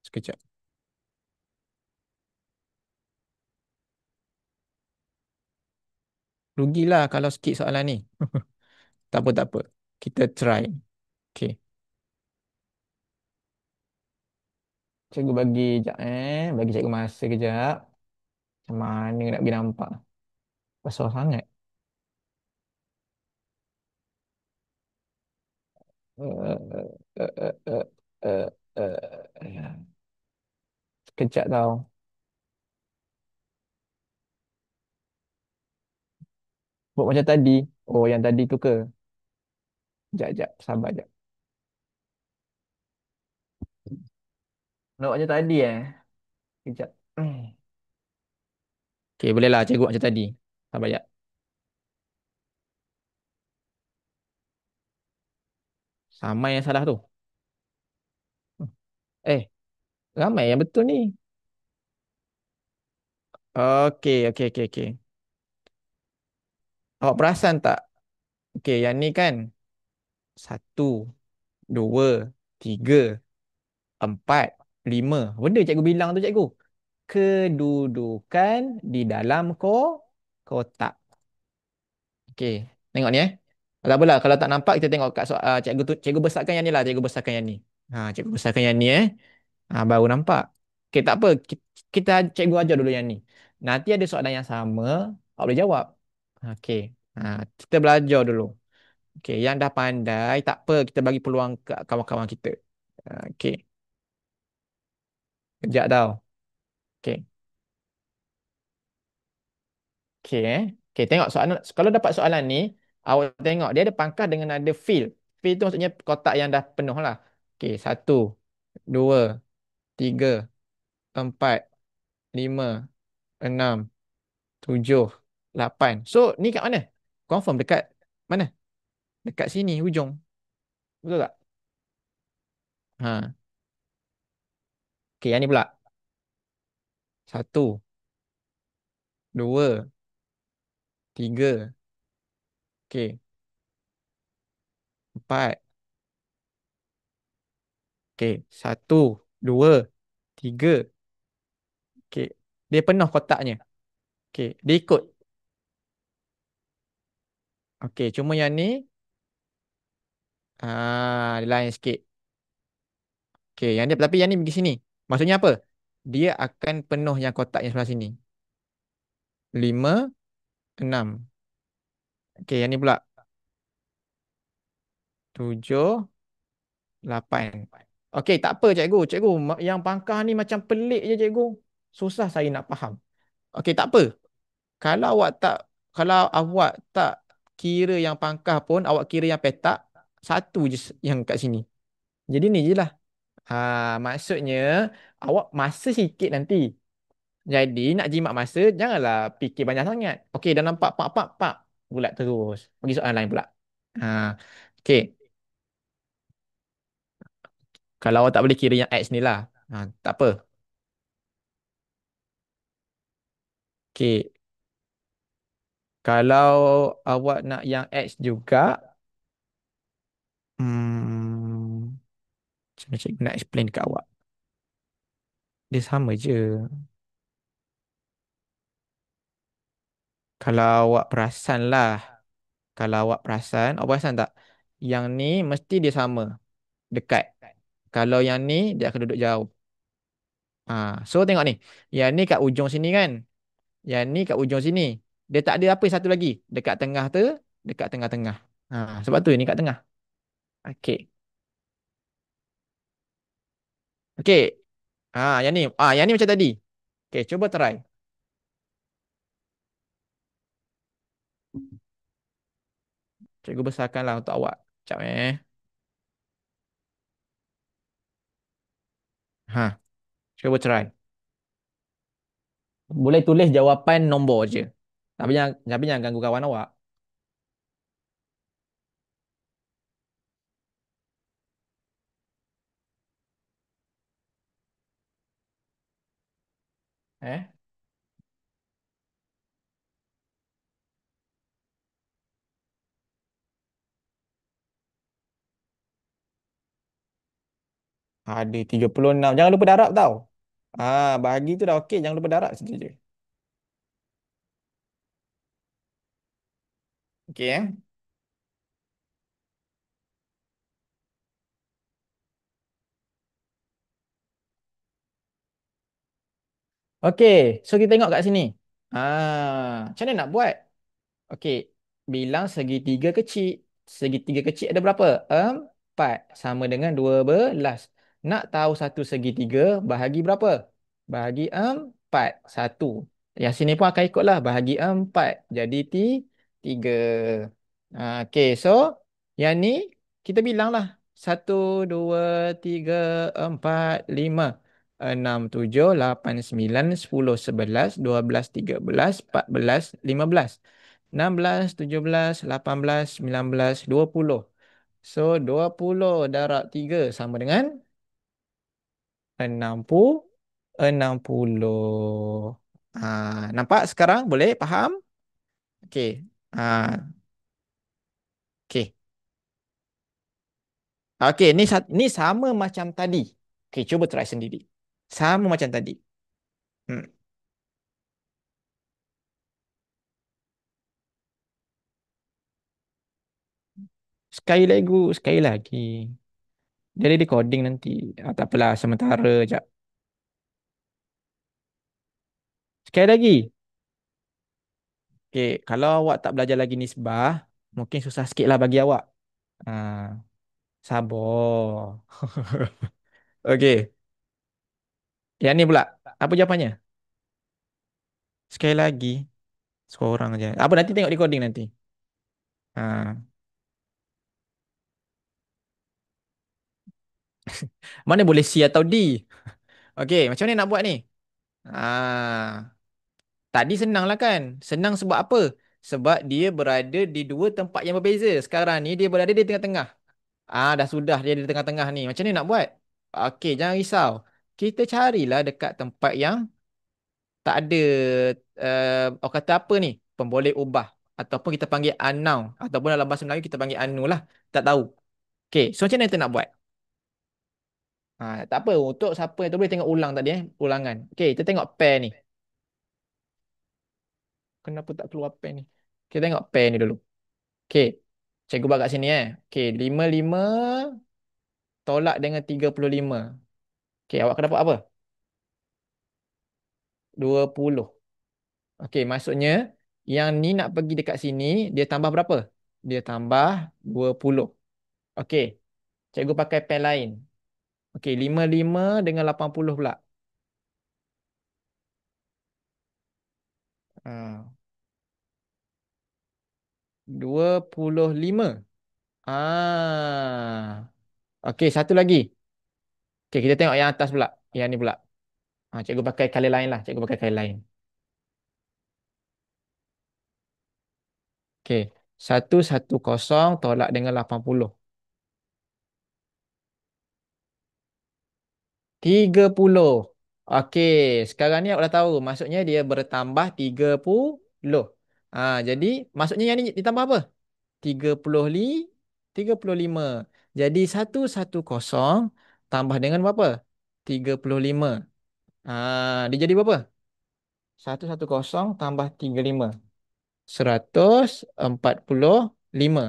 Sekejap. Rugilah kalau skip soalan ni. Tak apa, tak apa. Kita try. Okey. Cikgu bagi sekejap Bagi cikgu masa kejap. Macam mana nak pergi nampak? Besar sangat. Uh, uh, uh, uh, uh, Sekejap tau. Buat macam tadi. Oh, yang tadi tu ke? Sekejap, sekejap. Sabar sekejap. Nak buat macam tadi Sekejap. Okey, bolehlah cikgu buat macam tadi. Sabar sekejap. Sama yang salah tu. Eh, ramai yang betul ni. Okey, okey, okey, okey. Awak perasan tak? Okey, yang ni kan. 1, 2, 3, 4, 5. Benda cikgu bilang tu, cikgu. Kedudukan di dalam kotak. Okey, tengok ni Tak apalah, kalau tak nampak kita tengok kat soal cikgu tu, cikgu besarkan yang ni lah, cikgu besarkan yang ni. Cikgu besarkan yang ni baru nampak. Okey, tak apa. Kita cikgu ajar dulu yang ni. Nanti ada soalan yang sama, awak boleh jawab. Okey. Kita belajar dulu. Okey, yang dah pandai, tak apa, kita bagi peluang ke kawan-kawan kita. Okey. Kejap tau. Okey. Okey Okey, tengok soalan. Kalau dapat soalan ni, awak tengok dia ada pangkal dengan ada fill. Fill tu maksudnya kotak yang dah penuh lah. Okey, 1, 2, 3, 4, 5, 6, 7. 8. So, ni kat mana? Confirm dekat mana? Dekat sini, hujung. Betul tak? Ha. Okay, yang ni pula. Satu, dua, tiga. Okay, empat. Okay, satu, dua, tiga. Okay, dia penuh kotaknya. Okay, dia ikut. Okay, cuma yang ni, dia lain sikit. Okay, yang dia, tapi yang ni pergi sini. Maksudnya apa? Dia akan penuh yang kotak yang sebelah sini. Lima, enam. Okay, yang ni pula. Tujuh, lapan. Okey, tak apa cikgu. Cikgu, yang pangkah ni macam pelik je cikgu. Susah saya nak faham. Okey, tak apa. Kalau awak tak kalau awak tak kira yang pangkah pun, awak kira yang petak, satu je yang kat sini. Jadi ni je lah. Maksudnya awak masa sikit nanti. Jadi nak jimat masa, janganlah fikir banyak sangat. Okey, dah nampak pak pak pak. Bulat terus. Pergi soalan lain pula. Ha, okey. Kalau awak tak boleh kira yang X ni lah. Tak apa. Okey, kalau awak nak yang X juga, hmm, macam mana cikgu nak explain kat awak? Dia sama je. Kalau awak perasan lah. Kalau awak perasan, awak perasan tak? Yang ni mesti dia sama. Dekat. Kalau yang ni, dia akan duduk jauh. So tengok ni. Yang ni kat ujung sini kan? Yang ni kat ujung sini. Dia tak ada apa satu lagi. Dekat tengah tu, dekat tengah-tengah. Sebab tu ni kat tengah. Okey. Okey. Yang ni macam tadi. Okey, cuba try. Cikgu besarkanlah untuk awak. Sekejap Ha, cuba try. Boleh tulis jawapan nombor je. Tapi jangan ganggu kawan awak. Eh? Ada 36. Jangan lupa darab tau. Bahagi tu dah okey. Jangan lupa darab situ je. Okey Okey. So kita tengok kat sini. Macam mana nak buat? Okey, bilang segitiga kecil. Segitiga kecil ada berapa? 4. Sama dengan 12. Nak tahu satu segitiga, bahagi berapa? Bahagi 4. Satu. Yang sini pun akan ikutlah. Bahagi 4. Jadi 3. Okey, so yang ni kita bilang lah. 1, 2, 3, 4, 5, 6, 7, 8, 9, 10, 11, 12, 13, 14, 15, 16, 17, 18, 19, 20. So 20 darab 3 sama dengan 60. 60. Nampak sekarang? Boleh faham? Okey. Ah, okey. Okey, ni sama macam tadi. Okey, cuba try sendiri. Sama macam tadi. Hmm. Sekali lagi. Jadi recording nanti. Tak apalah, sementara je. Sekali lagi. Okey, kalau awak tak belajar lagi nisbah, mungkin susah sikit lah bagi awak. Ah, sabar. Okey, yang ni pula. Apa jawapannya? Sekali lagi. Seorang je. Apa nanti tengok recording nanti. Ah, mana boleh C atau D? Okey, macam mana nak buat ni? Ah, Tadi senang lah kan? Senang sebab apa? Sebab dia berada di dua tempat yang berbeza. Sekarang ni dia berada di tengah-tengah. Dah sudah dia di tengah-tengah ni. Macam ni nak buat? Okey, jangan risau. Kita carilah dekat tempat yang tak ada orang kata apa ni? Pemboleh ubah. Ataupun kita panggil unknown. Ataupun dalam bahasa Melayu kita panggil anu lah. Tak tahu. Okey, so macam mana kita nak buat? Tak apa. Untuk siapa yang tu boleh tengok ulang tadi ulangan. Okey, kita tengok pair ni. Kenapa tak keluar pair ni? Kita tengok pair ni dulu. Okey. Cikgu buat kat sini Okey, 55 tolak dengan 35. Okey, awak akan dapat apa? 20. Okey, maksudnya yang ni nak pergi dekat sini, dia tambah berapa? Dia tambah 20. Okey, cikgu pakai pen lain. Okey, 55 dengan 80 pula. Ah, 25. Okey, satu lagi. Okey, kita tengok yang atas pula. Yang ni pula. Cikgu pakai color lain lah. Cikgu pakai color lain. Okey, 110 tolak dengan 80. 30. Okey, sekarang ni awak dah tahu. Maksudnya dia bertambah 30. Jadi maksudnya yang ni ditambah apa? 30 35. Jadi 110 tambah dengan berapa? 35. Dia jadi berapa? 110 tambah 35. 145.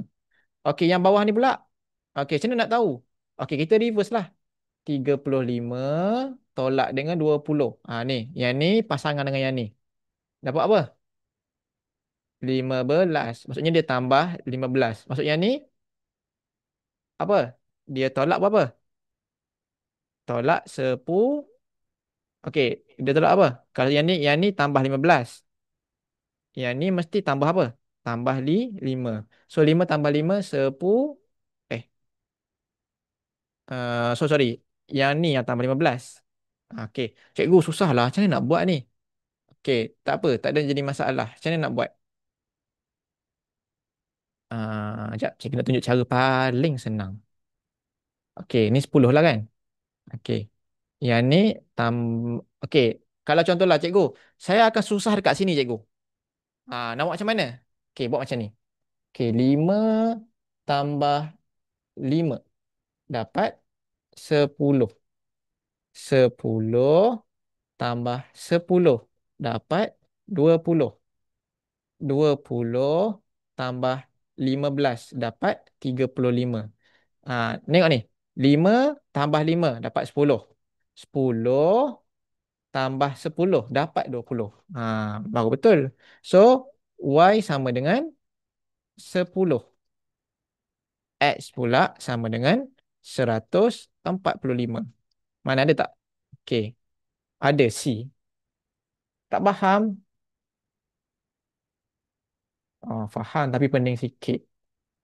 Okey, yang bawah ni pula. Okey, macam mana nak tahu? Okey, kita reverse lah. 35 tolak dengan 20. Ni. Yang ni pasangan dengan yang ni. Dapat apa? 15. Maksudnya dia tambah 15. Maksudnya ni apa? Dia tolak berapa? Tolak 10. Okey, dia tolak apa? Kalau yang ni tambah 15. Yang ni mesti tambah apa? Tambah 5. So 5 tambah 5 10. Eh, sorry. Yang ni yang tambah 15. Okey. Cikgu susah lah. Macam mana nak buat ni? Okey, tak apa. Tak ada jadi masalah. Macam mana nak buat? Sekejap, cikgu nak tunjuk cara paling senang. Okey, ni 10 lah kan? Okey. Yang ni tam okey, kalau contohlah cikgu, saya akan susah dekat sini cikgu. Nak buat macam mana? Okey, buat macam ni. Okey, 5 tambah 5 dapat 10. 10 tambah 10 dapat 20. 20 tambah 15 dapat 35. Tengok ni. 5 tambah 5 dapat 10. 10 tambah 10 dapat 20. Baru betul. So, Y sama dengan 10. X pula sama dengan 145. Mana ada tak? Okey. Ada C. Tak faham? Faham tapi pening sikit.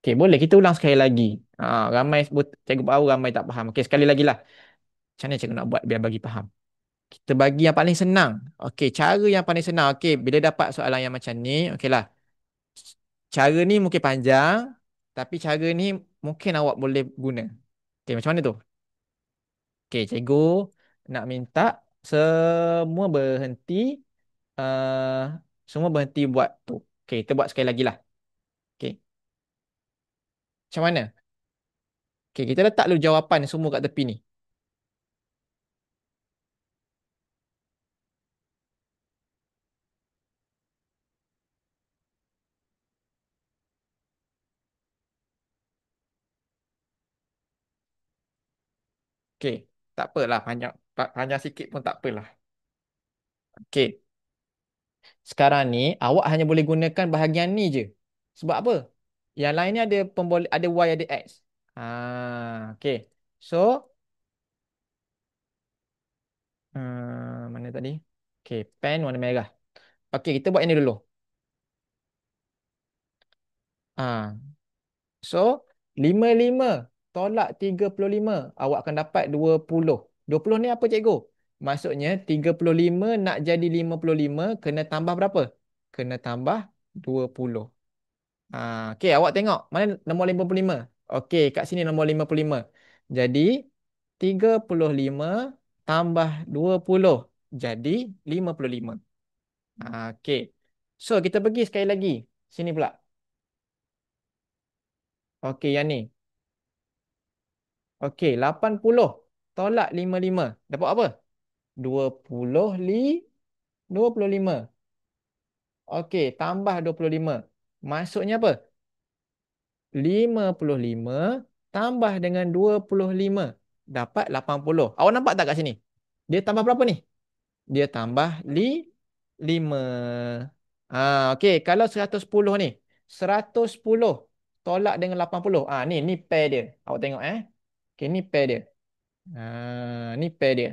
Okey, boleh kita ulang sekali lagi. Ramai cikgu baru ramai tak faham. Okey, sekali lagi lah. Macam mana cikgu nak buat biar bagi faham? Kita bagi yang paling senang. Okey, cara yang paling senang. Okey, bila dapat soalan yang macam ni, okeylah. Cara ni mungkin panjang, tapi cara ni mungkin awak boleh guna. Okey, macam mana tu? Okey, cikgu nak minta semua berhenti uh, semua berhenti buat tu. Okey, kita buat sekali lagi lah. Okey, macam mana? Okey, kita letak dulu jawapan semua kat tepi ni. Okey, tak apalah panjang panjang sikit pun tak apalah. Okey, sekarang ni awak hanya boleh gunakan bahagian ni je. Sebab apa? Yang lain ni ada ada Y ada X. Okey. So, mana tadi? Okey, pen warna merah. Okey, kita buat ini dulu. Ah, so 55 tolak 35 awak akan dapat 20. 20 ni apa cikgu? Maksudnya 35 nak jadi 55 kena tambah berapa? Kena tambah 20. Okey, awak tengok mana nombor 55? Okey, kat sini nombor 55. Jadi 35 tambah 20 jadi 55. Okey. So kita pergi sekali lagi. Sini pula. Okey, yang ni. Okey, 80 tolak 55. Dapat apa? 20 25. Okey, tambah 25. Maksudnya apa? 55 tambah dengan 25 dapat 80. Awak nampak tak kat sini? Dia tambah berapa ni? Dia tambah 5. Okey, kalau 110 ni. 110 tolak dengan 80. Ni pair dia. Awak tengok Okey, ni pair dia. Ni pair dia.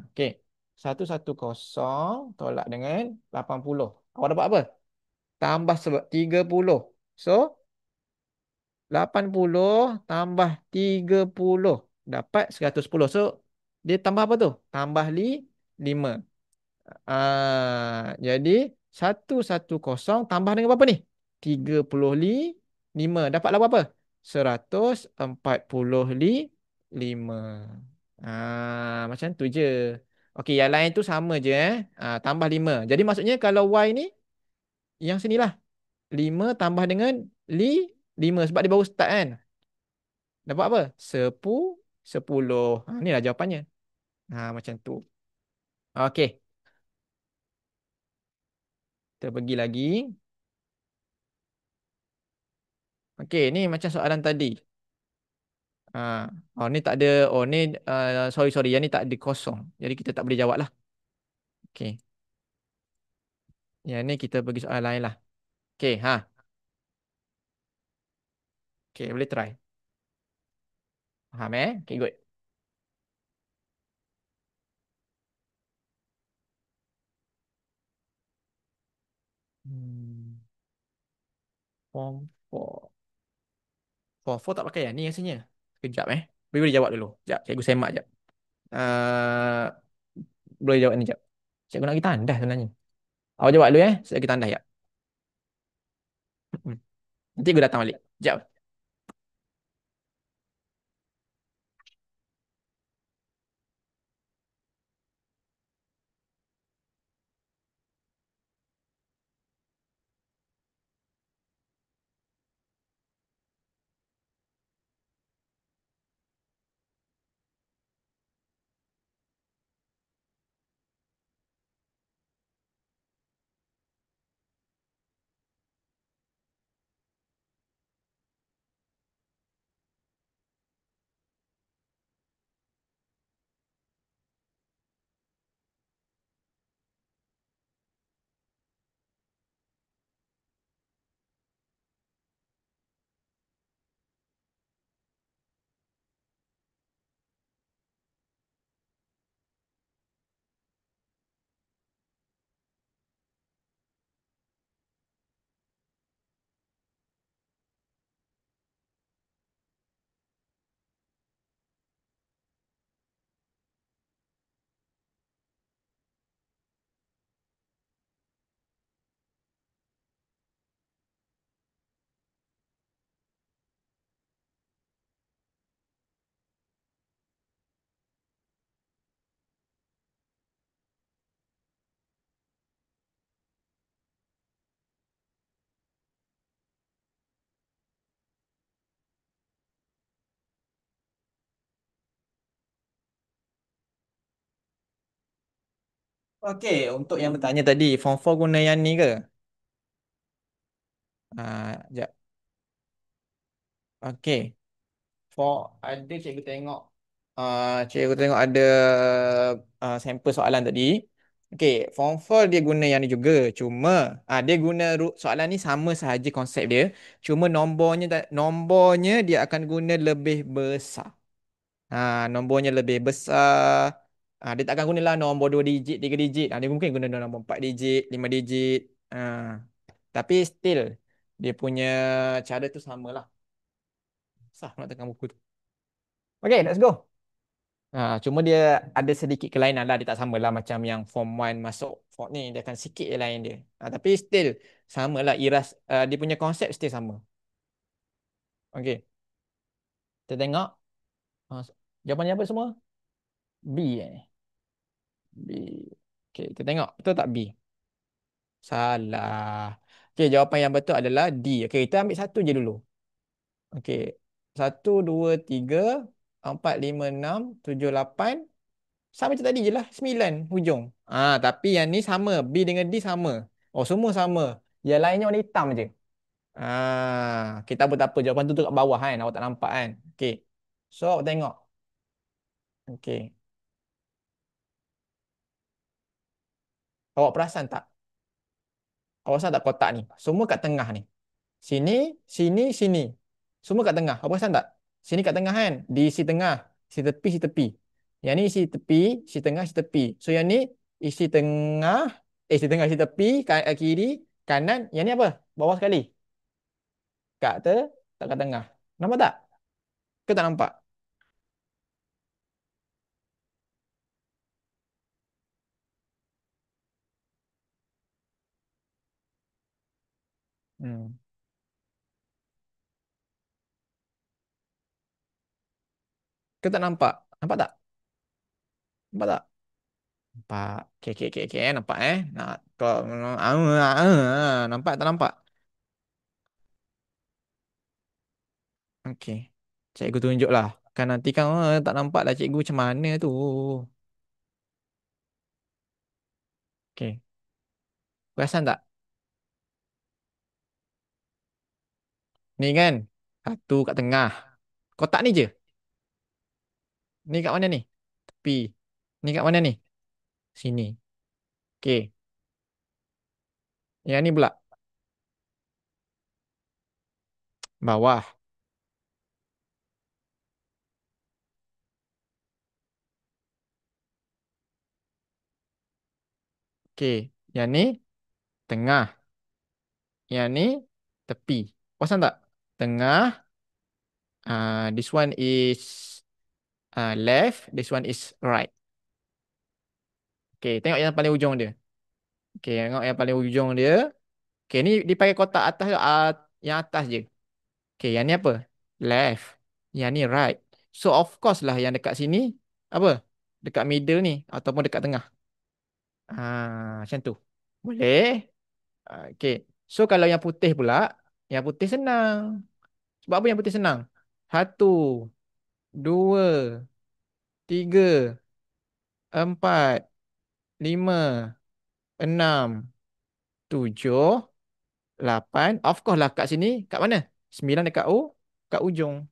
Okey. 110 tolak dengan 80. Awak dapat apa? Tambah sebab 30. So, 80 tambah 30 dapat 110. So, dia tambah apa tu? Tambah 5. Jadi 110 tambah dengan berapa ni? 35. Dapatlah berapa? 145. Macam tu je. Okey, yang lain tu sama je tambah 5. Jadi maksudnya kalau Y ni yang sinilah 5 tambah dengan 5 sebab dia baru start kan. Dapat apa? 10. Inilah jawapannya. Macam tu. Okey, kita pergi lagi. Okey, ni macam soalan tadi. Ni tak ada. Ni sorry sorry. Yang ni tak ada kosong. Jadi kita tak boleh jawab lah. Okey. Yang ni kita pergi soalan lain lah. Okey, Okey, boleh try. Faham Okey, good. Hmm, Form 4. Form 4 tak pakai ni rasanya. Sekejap Boleh boleh jawab dulu. Sekejap, cikgu semak sekejap. Uh, Boleh jawab ni sekejap. Cikgu nak kita tandas sebenarnya. Awak jawab dulu Saya kita tandas sekejap. Nanti aku datang balik. Sekejap. Okey, untuk yang bertanya tadi, Form 4 guna yang ni ke? Sekejap. Okey. Ada cikgu tengok ada sampel soalan tadi. Okey, Form 4 dia guna yang ni juga. Cuma dia guna soalan ni sama sahaja konsep dia. Cuma nombornya dia akan guna lebih besar. Nombornya lebih besar. Dia tak akan gunalah nombor 2 digit, 3 digit. Dia mungkin guna nombor 4 digit, 5 digit. Tapi still dia punya cara tu samalah. Sah nak tekan buku tu. Okay, let's go. Cuma dia ada sedikit kelainan lah. Dia tak sama lah macam yang form 1 masuk form ni. Dia akan sikit je lain dia. Tapi still sama lah. Dia punya konsep still sama. Okay. Kita tengok. Ah, Jawapannya apa semua? B eh. B. Okay, kita tengok. Betul tak B? Salah. Okay, jawapan yang betul adalah D. Okay, kita ambil satu je dulu. Okay. Satu, dua, tiga, empat, lima, enam, tujuh, lapan. Sama macam tadi je lah. 9 hujung. Tapi yang ni sama. B dengan D sama. Oh, semua sama. Yang lainnya warna hitam je. Kita pun tak apa. Jawapan tu kat bawah kan. Awak tak nampak kan. Okay. So, awak tengok. Okay. Awak perasan tak? Awak perasan tak kotak ni? Semua kat tengah ni. Sini, sini, sini. Semua kat tengah. Awak perasan tak? Sini kat tengah kan? Di isi tengah. Si tepi, si tepi. Yang ni isi tepi, isi tengah, isi tepi. So, yang ni isi tengah, isi tengah, isi tepi, kiri, kanan. Yang ni apa? Bawah sekali. Kat tak kat tengah. Nampak tak? Ke tak nampak? Hmm. Ke tak nampak? Nampak tak? Nampak tak? Nampak. Okay, okay, okay, okay. Nampak eh? Nampak tak nampak? Okay. Cikgu tunjuk lah. Kan nanti kan tak nampak lah cikgu macam mana tu. Okay. Perasan tak? Ni kan? Satu kat tengah. Kotak ni je. Ni kat mana ni? Tepi. Ni kat mana ni? Sini. Okay. Yang ni pula. Bawah. Okay. Yang ni tengah. Yang ni tepi. Perasan tak? Tengah. This one is left. This one is right. Okay. Tengok yang paling ujung dia. Okay. Tengok yang paling ujung dia. Okay. Ni dipakai kotak atas tu. Yang atas je. Okay. Yang ni apa? Left. Yang ni right. So of course lah yang dekat sini. Apa? Dekat middle ni. Ataupun dekat tengah. Macam tu. Boleh? Okay. So kalau yang putih pula. Yang putih senang. Sebab apa yang putih senang? Satu. Dua. Tiga. Empat. Lima. Enam. Tujuh. Lapan. Of course lah kat sini. Kat mana? Sembilan dekat kat ujung.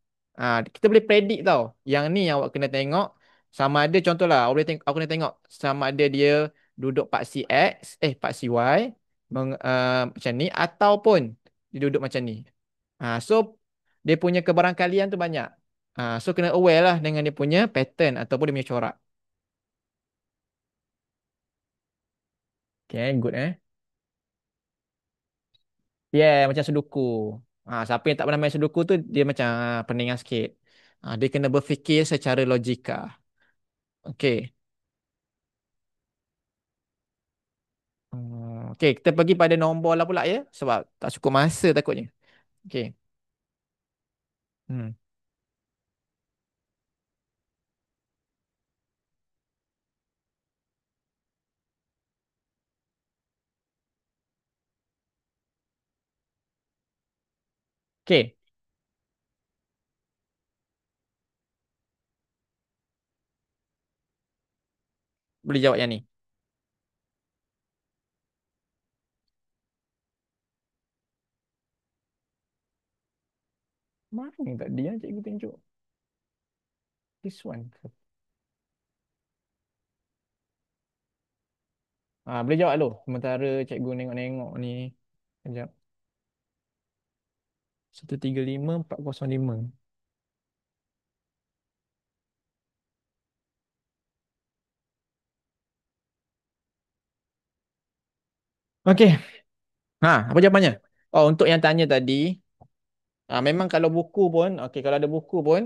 Kita boleh predict tau. Yang ni yang awak kena tengok. Sama ada contohlah. Aku kena tengok. Sama ada dia duduk paksi X. Paksi Y. Macam ni. Ataupun dia duduk macam ni. So dia punya kebarangkalian tu banyak. So kena aware lah dengan dia punya pattern. Ataupun dia punya corak. Okay, good eh. Yeah, macam sudoku. Siapa yang tak pernah main sudoku tu dia macam peningan sikit. Dia kena berfikir secara logika. Okay. Okay, kita pergi pada nombor lah pula ya. Sebab tak cukup masa takutnya. Okay. Hmm. Okay, boleh jawab yang ni. Mana tadi yang cikgu tunjuk? This one. Boleh jawab dulu. Sementara cikgu nengok-nengok ni. Sekejap. 135, 405. Okay. Apa jawapannya? Oh, untuk yang tanya tadi, memang kalau buku pun, okay, kalau ada buku pun,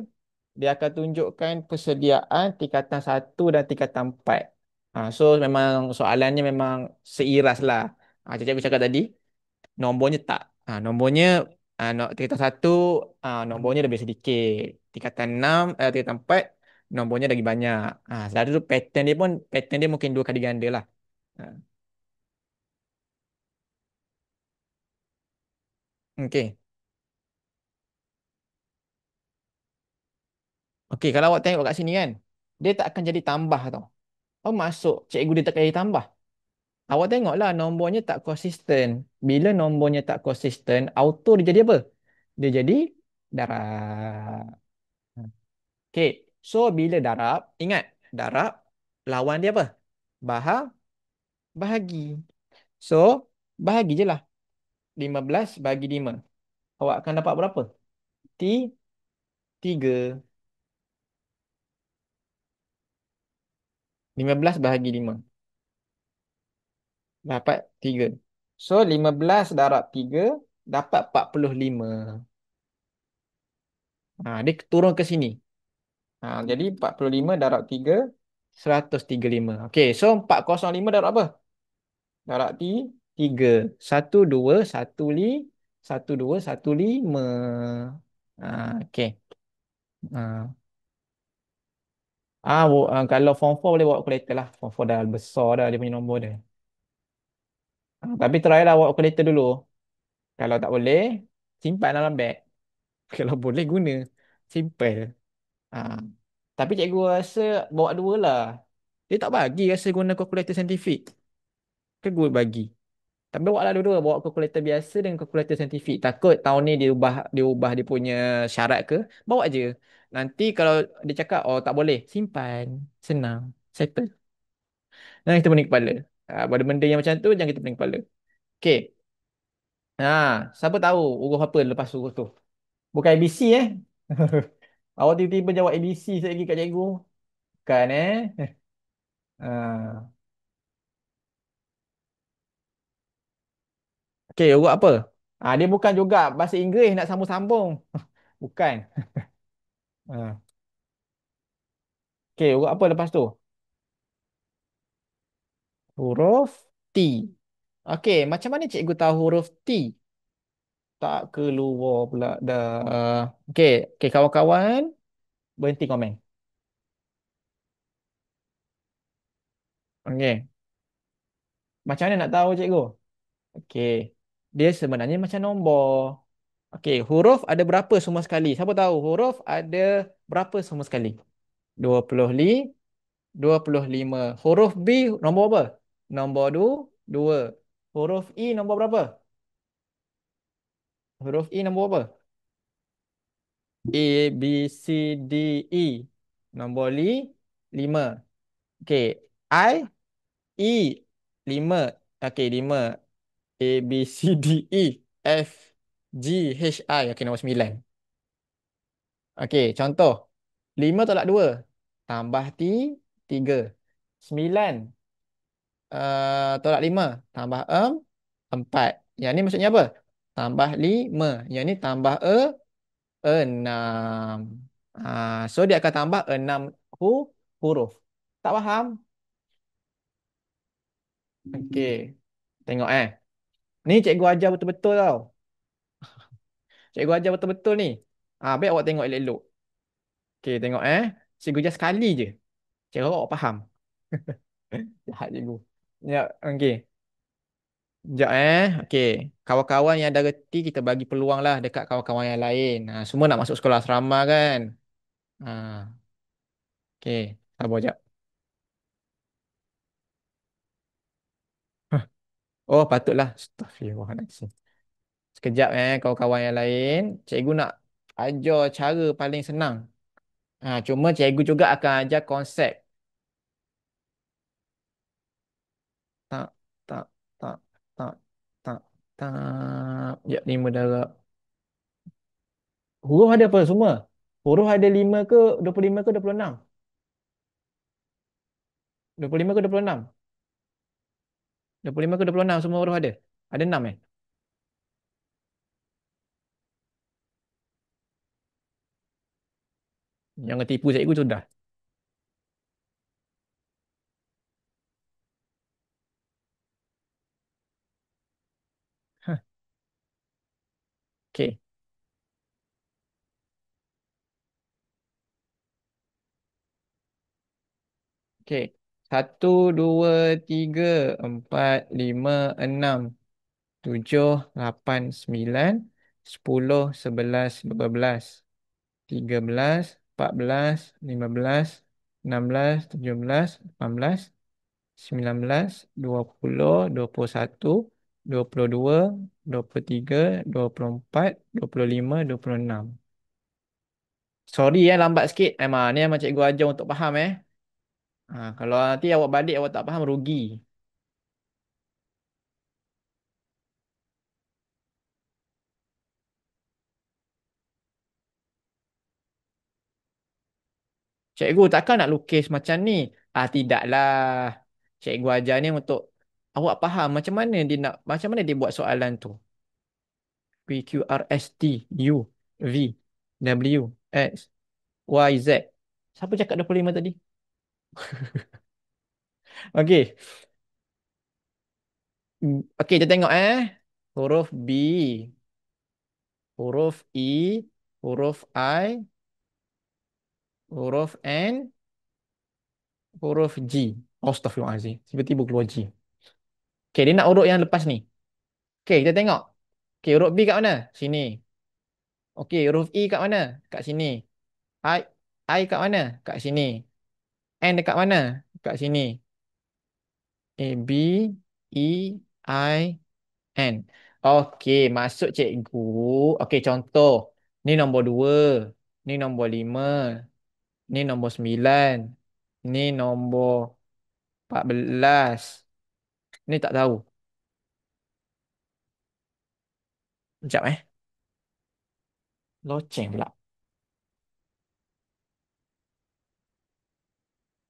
Dia akan tunjukkan persediaan tingkatan satu dan tingkatan 4. So memang soalannya memang seiras lah. Macam cikgu cakap tadi, nombornya tak. Nombornya tingkatan satu nombornya lebih sedikit. Tingkatan 6, tingkatan 4 nombornya lagi banyak. Selalu tu pattern dia mungkin dua kali ganda lah. Ah, Okey. Okey, kalau awak tengok kat sini kan, dia tak akan jadi tambah tau. Oh, masuk cikgu dia tak jadi tambah. Awak tengoklah nombornya tak konsisten. Bila nombornya tak konsisten, auto dia jadi apa? Dia jadi darab. Okey. So bila darab, ingat darab lawan dia apa? Baha bahagi. So bahagi je lah. 15 bagi 5. Awak akan dapat berapa? T 3. 15 bahagi 5. Dapat 3. So 15 darab 3 dapat 45. Dia turun ke sini. Jadi 45 darab 3, 135. Okey, so 405 darab apa? Darab 3. 1, 2, 1, 1, 2, 1, 5. Okey. Ah, kalau form 4 boleh bawa kalkulator lah. Form 4 dah besar dah dia punya nombor dia. Tapi try lah bawa kalkulator dulu. Kalau tak boleh, simpan dalam beg. Kalau boleh guna. Simple. Ah. Tapi cikgu rasa bawa dua lah. Dia tak bagi rasa guna kalkulator saintifik. Ke guru bagi. Tapi bawa lah dua-dua. Bawa kalkulator biasa dengan kalkulator saintifik. Takut tahun ni dia ubah dia punya syarat ke. Bawa je. Nanti kalau dia cakap, oh tak boleh. Simpan. Senang. Settle. Jangan kita pening kepala. Benda-benda yang macam tu jangan kita pening kepala. Okay. Siapa tahu huruf apa lepas huruf tu? Bukan ABC eh. Awak tiba-tiba jawab ABC sekali lagi kat cikgu. Bukan eh. Ah. Okay, huruf apa? Dia bukan juga bahasa Inggeris nak sambung-sambung. Bukan. Ah. Okay, huruf apa lepas tu? Huruf T. Okay, macam mana cikgu tahu huruf T? Tak keluar pula dah. Okay, okay kawan-kawan. Berhenti komen. Okay. Macam mana nak tahu cikgu? Okay. Dia sebenarnya macam nombor. Okay, huruf ada berapa semua sekali? Siapa tahu huruf ada berapa semua sekali? 25. 25. Huruf B nombor apa? Nombor 2. Huruf E nombor berapa? Huruf E nombor apa? A, B, C, D, E. Nombor 5. Okey. I, E. 5. Okey, 5. A, B, C, D, E. F, G, H, I. Okey, nombor 9. Okey, contoh. 5 tolak 2. Tambah 3. 9. Tolak 5. Tambah 4. Yang ni maksudnya apa? Tambah 5. Yang ni tambah 6. So dia akan tambah 6 huruf. Tak faham? Okey. Tengok Ni cikgu ajar betul-betul tau. Cikgu ajar betul-betul ni. Baik awak tengok elok-elok. Okey, tengok Cikgu ajar sekali je. Cikgu harap awak faham. Jahat cikgu. Ya, okey. Sekejap Okey. Kawan-kawan yang dah reti kita bagi peluang lah dekat kawan-kawan yang lain. Semua nak masuk sekolah asrama kan? Ha, okey. Sabar sekejap. Oh, patutlah. Astaghfirullahaladzim. Sekejap kawan-kawan yang lain. Cikgu nak ajar cara paling senang. Cuma cikgu juga akan ajar konsep. Tak, tak, tak, tak, tak, tak. Ya, 5 darab. Huruf ada apa semua? Huruf ada 5 ke 25 ke 26? 25 ke 26? 25 ke 26 semua huruf ada? Ada 6 Jangan tipu cikgu sudah. Hah, okey. Okey. 1, 2, 3, 4, 5, 6, 7, 8, 9, 10, 11, 13, 14, 15, 16, 17, 18, 19, 20, 21, 22, 23, 24, 25, 26. Sorry lambat sikit. Ni memang cikgu ajar untuk faham kalau nanti awak balik awak tak faham rugi. Cikgu takkan nak lukis macam ni? Tidaklah. Cikgu ajar ni untuk awak faham macam mana dia buat soalan tu. P, Q, R, S, T, U, V, W, X, Y, Z. Siapa cakap 25 tadi? Okey. Okey, kita tengok huruf B, huruf E, huruf I, huruf N, huruf G. Astaghfirullahaladzim. Tiba-tiba keluar G. Okey, dia nak urut yang lepas ni. Okey, kita tengok. Okey, huruf B kat mana? Sini. Okey, huruf E kat mana? Kat sini. I, I kat mana? Kat sini. N dekat mana? Kat sini. A, B, E, I, N. Okey, masuk cikgu. Okey, contoh. Ni nombor 2. Ni nombor 5. Ni nombor 9. Ni nombor 14. Ni tak tahu. Sekejap Loceng pula.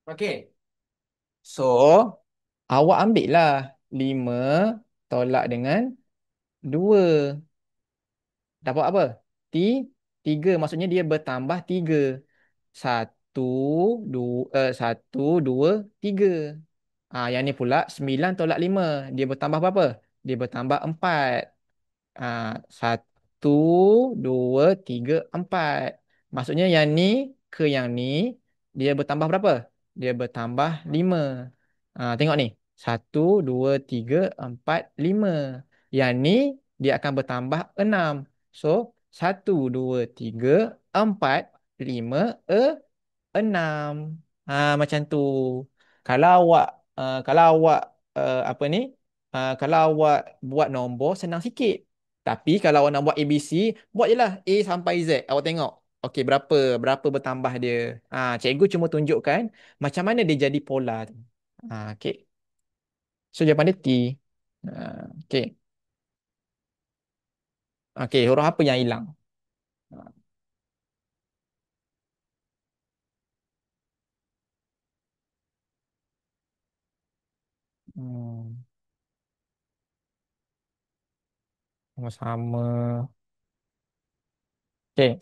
Okey. So, awak ambil lah 5 tolak dengan 2. Dapat apa? T, 3. Maksudnya dia bertambah 3. 1, 2, 3. Yang ni pula 9 tolak 5. Dia bertambah berapa? Dia bertambah 4. 1, 2, 3, 4. Maksudnya yang ni ke yang ni dia bertambah berapa? Dia bertambah 5. Tengok ni. 1, 2, 3, 4, 5. Yang ni dia akan bertambah 6. So 1, 2, 3, 4, 5, 6. Macam tu. Kalau awak apa ni? Kalau awak buat nombor senang sikit. Tapi kalau awak nak buat ABC, buat je lah A sampai Z. Awak tengok. Okey, berapa bertambah dia. Cikgu cuma tunjukkan macam mana dia jadi pola tu. Okey. So jawapan dia T. Okey. Okey, huruf apa yang hilang? Ah, Hmm, sama-sama. Okey,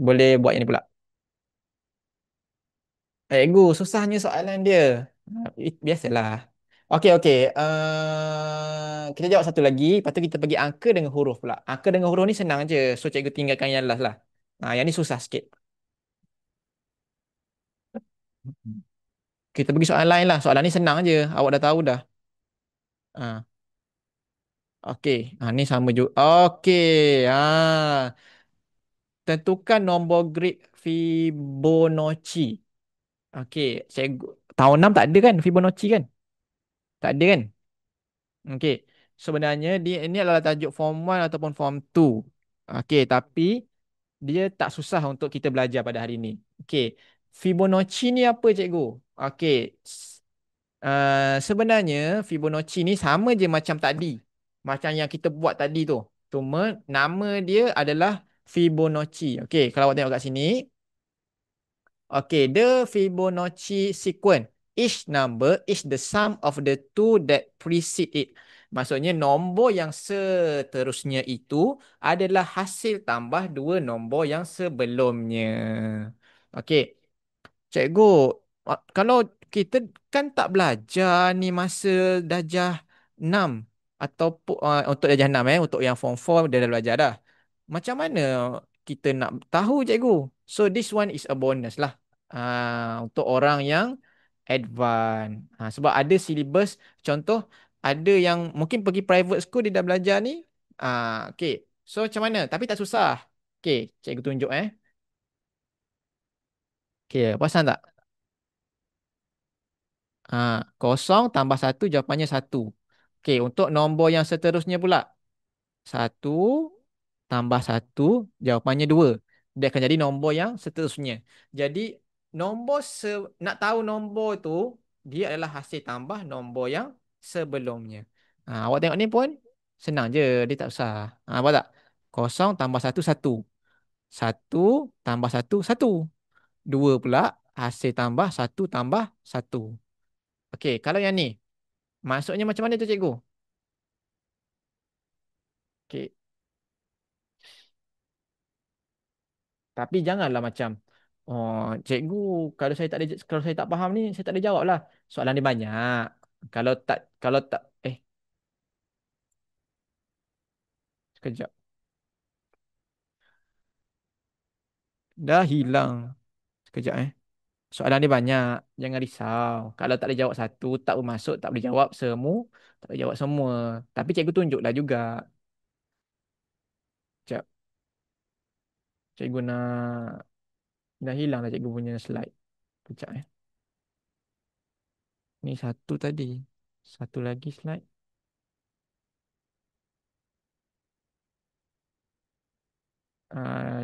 boleh buat yang ni pula. Ego, susahnya soalan dia. Biasalah. Okey, okey. Kita jawab satu lagi. Lepas tu kita bagi angka dengan huruf pula. Angka dengan huruf ni senang je. So, cikgu tinggalkan yang last lah. Yang ni susah sikit. Kita pergi soalan lain lah. Soalan ni senang je. Awak dah tahu dah. Ah, okey. Ni sama juga. Okey. Tentukan nombor grid Fibonacci. Okey. Cikgu. Tahun 6 tak ada kan Fibonacci kan? Tak ada kan? Okey. Sebenarnya dia ini adalah tajuk form 1 ataupun form 2. Okey, tapi dia tak susah untuk kita belajar pada hari ini. Okey. Fibonacci ni apa cikgu? Okey. Sebenarnya Fibonacci ni sama je macam tadi. Macam yang kita buat tadi tu. Cuma nama dia adalah Fibonacci. Okey, kalau awak tengok kat sini. Okay, the Fibonacci sequence. Each number is the sum of the two that precede it. Maksudnya nombor yang seterusnya itu adalah hasil tambah dua nombor yang sebelumnya. Okey. Cikgu, kalau kita kan tak belajar ni masa darjah 6 atau untuk darjah 6 untuk yang form 4 dia dah belajar dah. Macam mana kita nak tahu cikgu? So this one is a bonus lah. Untuk orang yang advance. Sebab ada syllabus contoh ada yang mungkin pergi private school dia dah belajar ni. Okay. So macam mana? Tapi tak susah. Okay, cikgu tunjuk Okay, perasan tak? Kosong tambah satu jawapannya satu. Okey, untuk nombor yang seterusnya pula. Satu tambah satu jawapannya dua. Dia akan jadi nombor yang seterusnya. Jadi nak tahu nombor tu dia adalah hasil tambah nombor yang sebelumnya. Awak tengok ni pun senang je, dia tak usah. Nampak tak? Kosong tambah satu satu. Satu tambah satu satu. Dua pula hasil tambah satu tambah satu. Okey, kalau yang ni maksudnya macam mana tu cikgu? Okey, tapi janganlah macam oh cikgu kalau saya tak faham ni saya tak ada jawab lah. Soalan dia banyak. Kalau tak sekejap. Dah hilang. Sekejap Soalan dia banyak. Jangan risau. Kalau tak boleh jawab satu, tak bermaksud tak boleh jawab semua, tak boleh jawab semua. Tapi cikgu tunjuklah juga. Sekejap. Cikgu nak dah hilang dah cikgu punya slide. Sekejap Ni satu tadi. Satu lagi slide.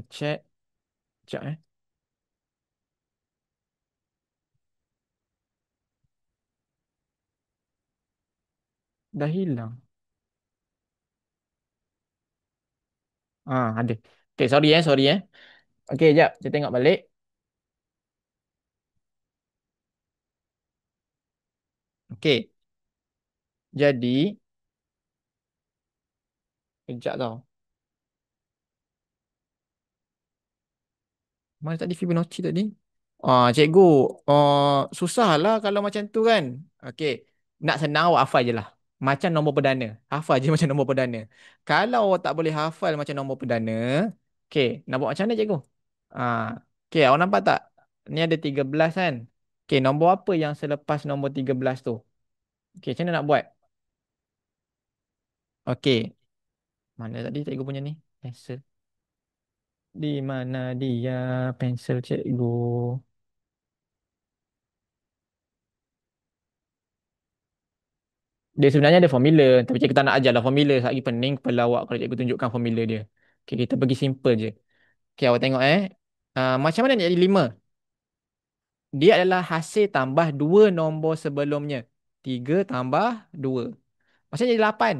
Check. Sekejap Dah hilang. Ada. Okay, sorry Okay, jap. Saya tengok balik. Okay, jadi, kejap tau. Mana tadi Fibonacci tadi? Cikgu, susah lah kalau macam tu kan. Okay, nak senang awak hafal je lah. Macam nombor perdana. Hafal je macam nombor perdana. Kalau awak tak boleh hafal macam nombor perdana, okay, nak buat macam mana cikgu? Ah, okay, awak nampak tak? Ni ada 13 kan? Okay, nombor apa yang selepas nombor 13 tu? Okay, macam mana nak buat? Okay, mana tadi cikgu punya ni? Pensel. Di mana dia pensel cikgu? Dia sebenarnya ada formula. Tapi cikgu tak nak ajar lah formula. Lagi pening kepala awak kalau cikgu tunjukkan formula dia. Okay, kita pergi simple je. Okay, awak tengok macam mana nak jadi 5? Dia adalah hasil tambah dua nombor sebelumnya. 3 tambah 2. Macam jadi 8.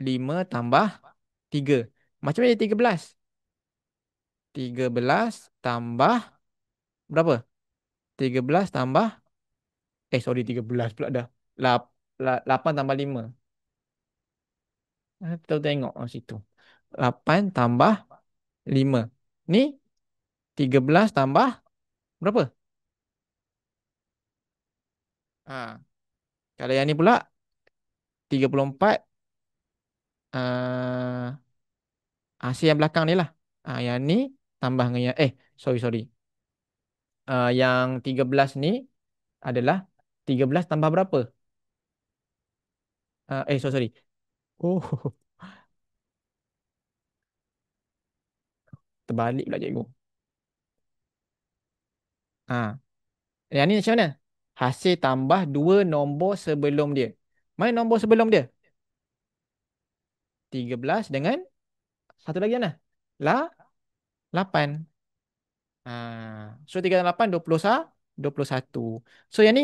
5 tambah 3. Macam mana jadi 13? 13 tambah berapa? 13 tambah sorry 13 pula dah. 8 tambah 5. Kita tengok situ. 8 tambah 5. Ni 13 tambah berapa? Kalau yang ni pula 34 uh, hasil yang belakang ni lah. Yang ni tambah dengan yang sorry. Yang 13 ni adalah 13 tambah berapa? Sorry. Oh, terbalik pula cikgu. Ah, yang ni macam mana? Hasil tambah dua nombor sebelum dia. Mana nombor sebelum dia? 13 dengan satu lagi mana? 8. So 3 dan 8, 21. So yang ni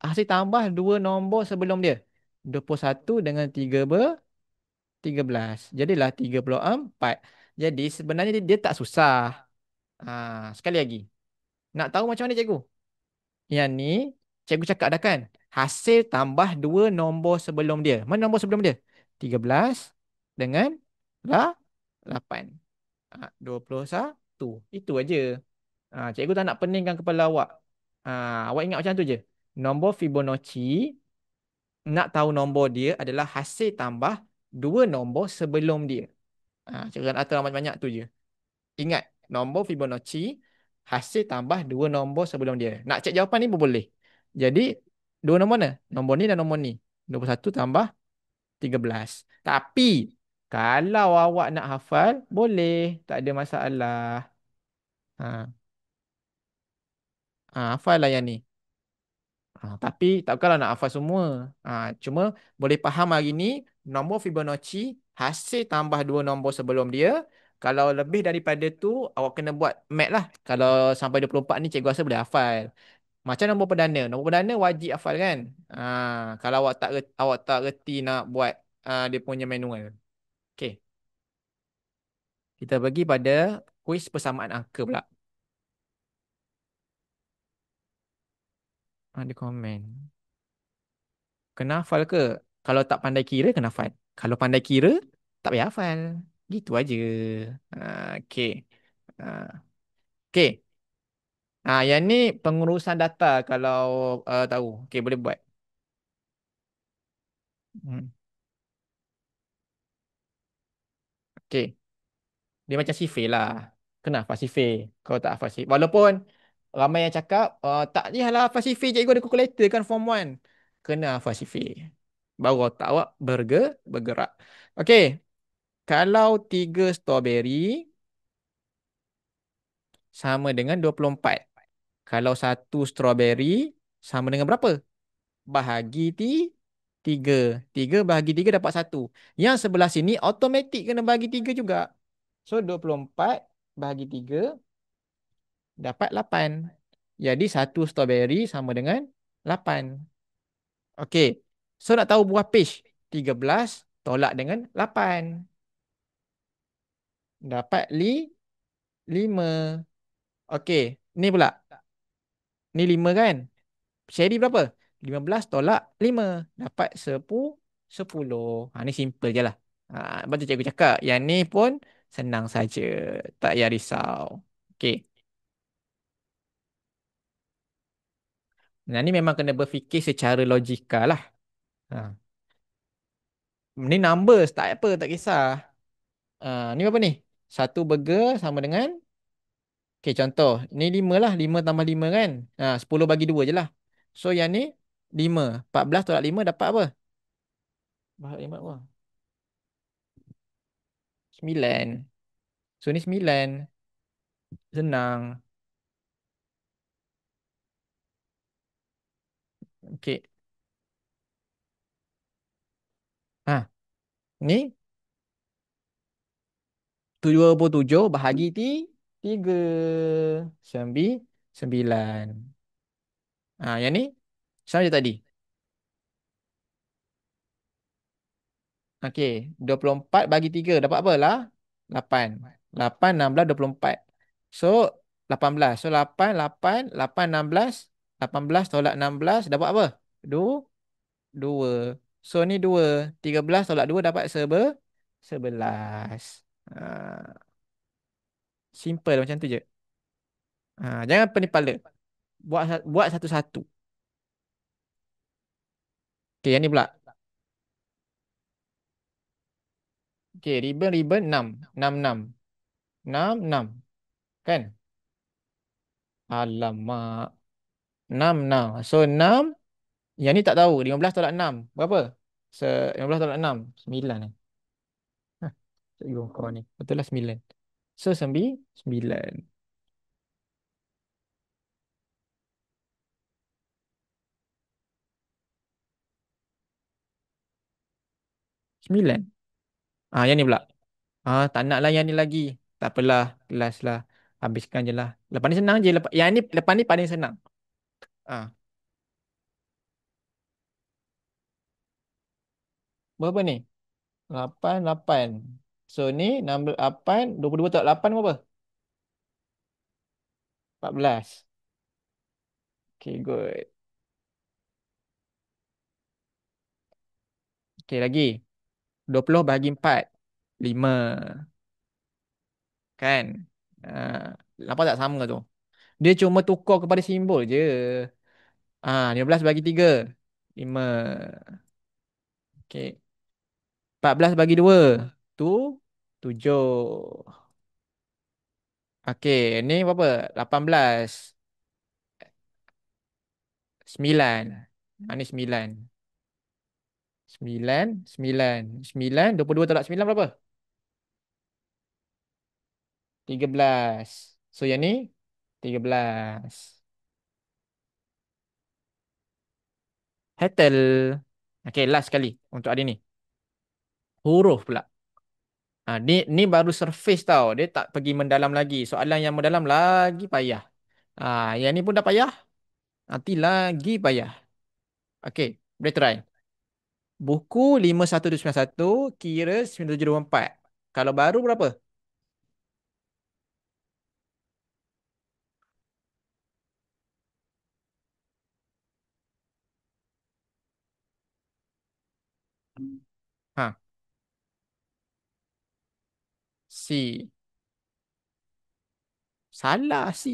hasil tambah dua nombor sebelum dia. 21 dengan 13. Jadilah 34. Jadi sebenarnya dia tak susah. Sekali lagi. Nak tahu macam mana cikgu? Yang ni cikgu cakap dah kan. Hasil tambah dua nombor sebelum dia. Mana nombor sebelum dia? 13 dengan 8. 21. satu. Itu aja. Cikgu tak nak peningkan kepala awak. Awak ingat macam tu je. Nombor Fibonacci, nak tahu nombor dia adalah hasil tambah dua nombor sebelum dia. Cikgu nak tahu banyak-banyak tu je. Ingat, nombor Fibonacci, hasil tambah dua nombor sebelum dia. Nak cek jawapan ni pun boleh. Jadi, dua nombor mana? Nombor ni dan nombor ni. 21 tambah 13. Tapi, kalau awak nak hafal, boleh. Tak ada masalah. Ha, hafal lah yang ni. Tapi takkanlah nak hafal semua. Cuma boleh faham hari ni nombor Fibonacci hasil tambah dua nombor sebelum dia. Kalau lebih daripada tu awak kena buat mat lah. Kalau sampai 24 ni cikgu rasa boleh hafal. Macam nombor perdana. Nombor perdana wajib hafal kan? Kalau awak tak reti nak buat dia punya manual. Okey. Kita pergi pada kuis persamaan angka pula. Ada komen. Kena hafal ke? Kalau tak pandai kira, kena hafal. Kalau pandai kira, tak payah hafal. Gitu aja. Okey. Ah, okey. Yang ni pengurusan data kalau tahu. Okey, boleh buat. Hmm. Okey. Dia macam sifir lah. Kena hafal sifir. Kau tak hafal sifir. Walaupun ramai yang cakap, tak payahlah hafal sifir. Cikgu ada calculator kan form 1. Kena hafal sifir. Baru otak awak bergerak. Okey. Kalau 3 strawberry sama dengan 24. Kalau satu strawberry sama dengan berapa? Bahagi 3. 3 bahagi 3 dapat 1. Yang sebelah sini automatik kena bahagi 3 juga. So 24 bahagi 3 dapat 8. Jadi satu strawberry sama dengan 8. Okey. So nak tahu buah peach. 13 tolak dengan 8. Dapat 5. Okey. Ni pula. Ni 5 kan? Seri berapa? 15 tolak 5. Dapat 10. Ni simple je lah. Betul cikgu cakap. Yang ni pun senang saja. Tak payah risau. Okey. Ni memang kena berfikir secara logikal lah. Ha. Ni numbers. Tak apa. Tak kisah. Ni apa ni? Satu burger sama dengan. Okey, contoh. Ni 5 lah. 5 tambah 5 kan? 10 bagi 2 je lah. So, yang ni 5. 14 tolak 5 dapat apa? Dapat 5 apa? 9. So, ni 9. Senang. Okey. Ni 27 bahagi 3. 9. Yang ni sama je tadi. Okey. 24 bagi 3 dapat apa lah? 8. 8, 16, 24. So, 18. So, 8, 8, 8, 16. 18 tolak 16 dapat apa? 2. So, ni 2. 13 tolak 2 dapat 11. Simple macam tu je. Jangan pening kepala. Buat satu-satu. Okey, yang ni pula. Okey, ribbon 6. 6, 6. 6, 6. Kan? Alamak. 6, 6. So, 6. Yang ni tak tahu. 15 tolak 6. Berapa? 15 tolak 6. 9. Hah, cikgu kau ni. Betul lah 9. So, 9. 9. Yang ni pula. Tak nak lah yang ni lagi. Tak apalah. Kelas lah. Habiskan je lah. Lepas ni senang je. Yang ni lepas ni paling senang. Ah, Berapa ni? 8, 8. So ni 8, 22 tolak 8 berapa? 14. Okay, good. Okay, lagi. 20 bahagi 4. 5. Kan? Nampak tak sama tu? Dia cuma tukar kepada simbol je. 15 bagi 3. 5. Okey. 14 bagi 2. Tu 7. Okey, ni berapa? 18. 9. Ni 9. 9, 9. 9, 22 tolak 9 berapa? 13. So yang ni 13. Settle. Okey, last sekali untuk hari ni. Huruf pula. Ni baru surface tau. Dia tak pergi mendalam lagi. Soalan yang mendalam lagi payah. Yang ni pun dah payah. Nanti lagi payah. Okey, boleh try. Buku 51791 kira 9724. Kalau baru berapa? Ha, C. Salah C.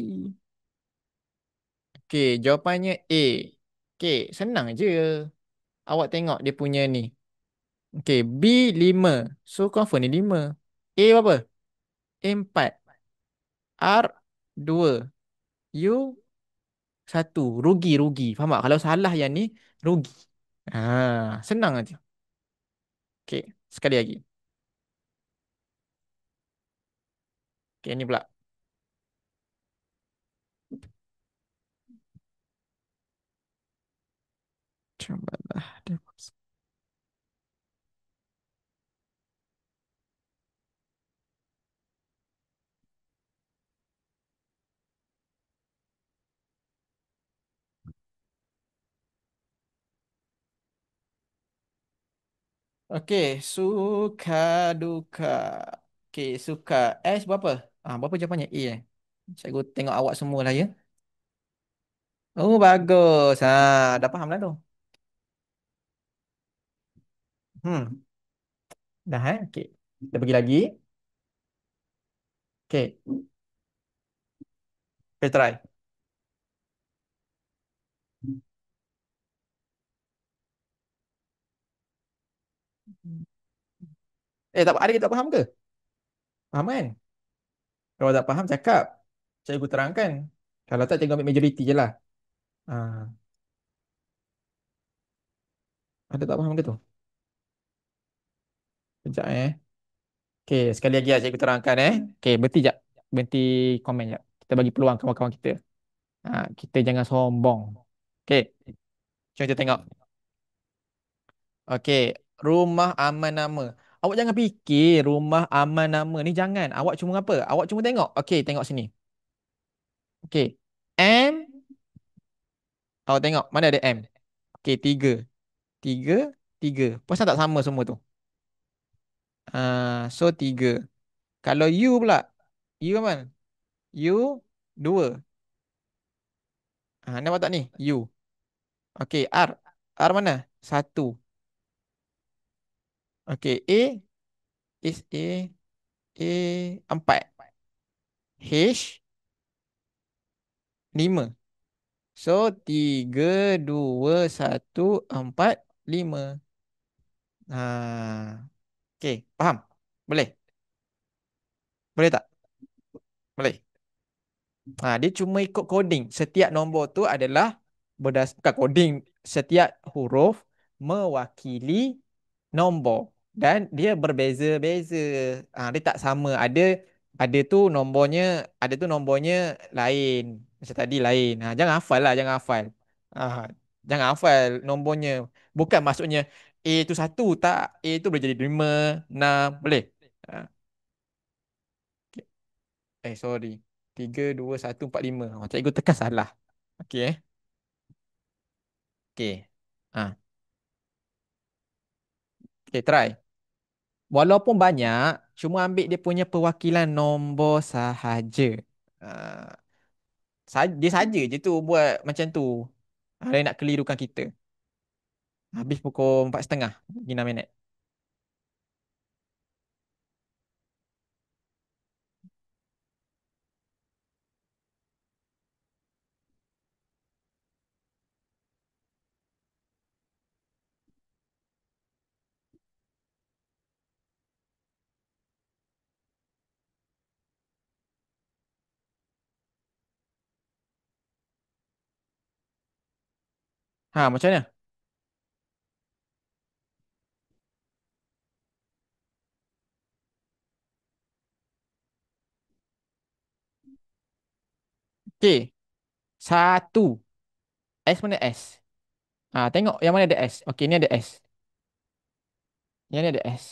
Okey, jawapannya A. Okey, senang je. Awak tengok dia punya ni. Okey, B 5. So confirm ni 5. A berapa? A 4. R 2. U 1. Rugi, rugi. Faham tak? Kalau salah yang ni, rugi. Senang aja. Okey, sekali lagi. Okey, ni pula. Cubalah. Okey, suka duka. Okey, suka. S berapa? Berapa jawapannya? A eh? Cikgu tengok awak semua lah ya. Oh, bagus. Dah faham lah tu. Hmm, dah Okey. Kita pergi lagi. Okey, kita try. Tak, ada kita tak faham ke? Faham kan? Kalau tak faham, cakap. Cikgu terangkan. Kalau tak, cikgu ambil majoriti je lah. Ah, ada tak faham ke tu? Sekejap Okey, sekali lagi lah cikgu terangkan Okey, berhenti jap. Berhenti komen jap. Kita bagi peluang kawan-kawan kita. Kita jangan sombong. Okey, jom kita tengok. Okey, rumah aman nama. Awak jangan fikir rumah aman nama ni jangan. Awak cuma apa? Awak cuma tengok. Okey, tengok sini. Okey. M, awak tengok mana ada M? Okey, 3. 3, 3. Pasal tak sama semua tu? So 3. Kalau U pula. U apa? U 2. Nampak tak ni? U. Okey, R. R mana? 1. Okey, A is A 4. H 5. So 3, 2, 1, 4, 5. Okey, faham? Boleh? Boleh tak? Boleh. Dia cuma ikut coding. Setiap nombor tu adalah bukan coding. Setiap huruf mewakili nombor dan dia berbeza-beza. Dia tak sama. Ada tu nombornya lain. Macam tadi lain. Jangan hafal lah, jangan hafal. Ah, jangan hafal nombornya. Bukan maksudnya A tu 1 tak. A tu boleh jadi 5, 6, boleh. Ah, sorry. 3, 2, 1, 4, 5. Cikgu tekan salah. Okey Okey. Ah, okey, try. Walaupun banyak, cuma ambil dia punya perwakilan nombor sahaja. Ah, dia saja je tu buat macam tu. Dia nak kelirukan kita. Habis pukul 4:30. 6 minit. Ha, macam mana? Okey. Satu. S mana S? Tengok yang mana ada S. Okey, ni ada S. Yang ni ada S.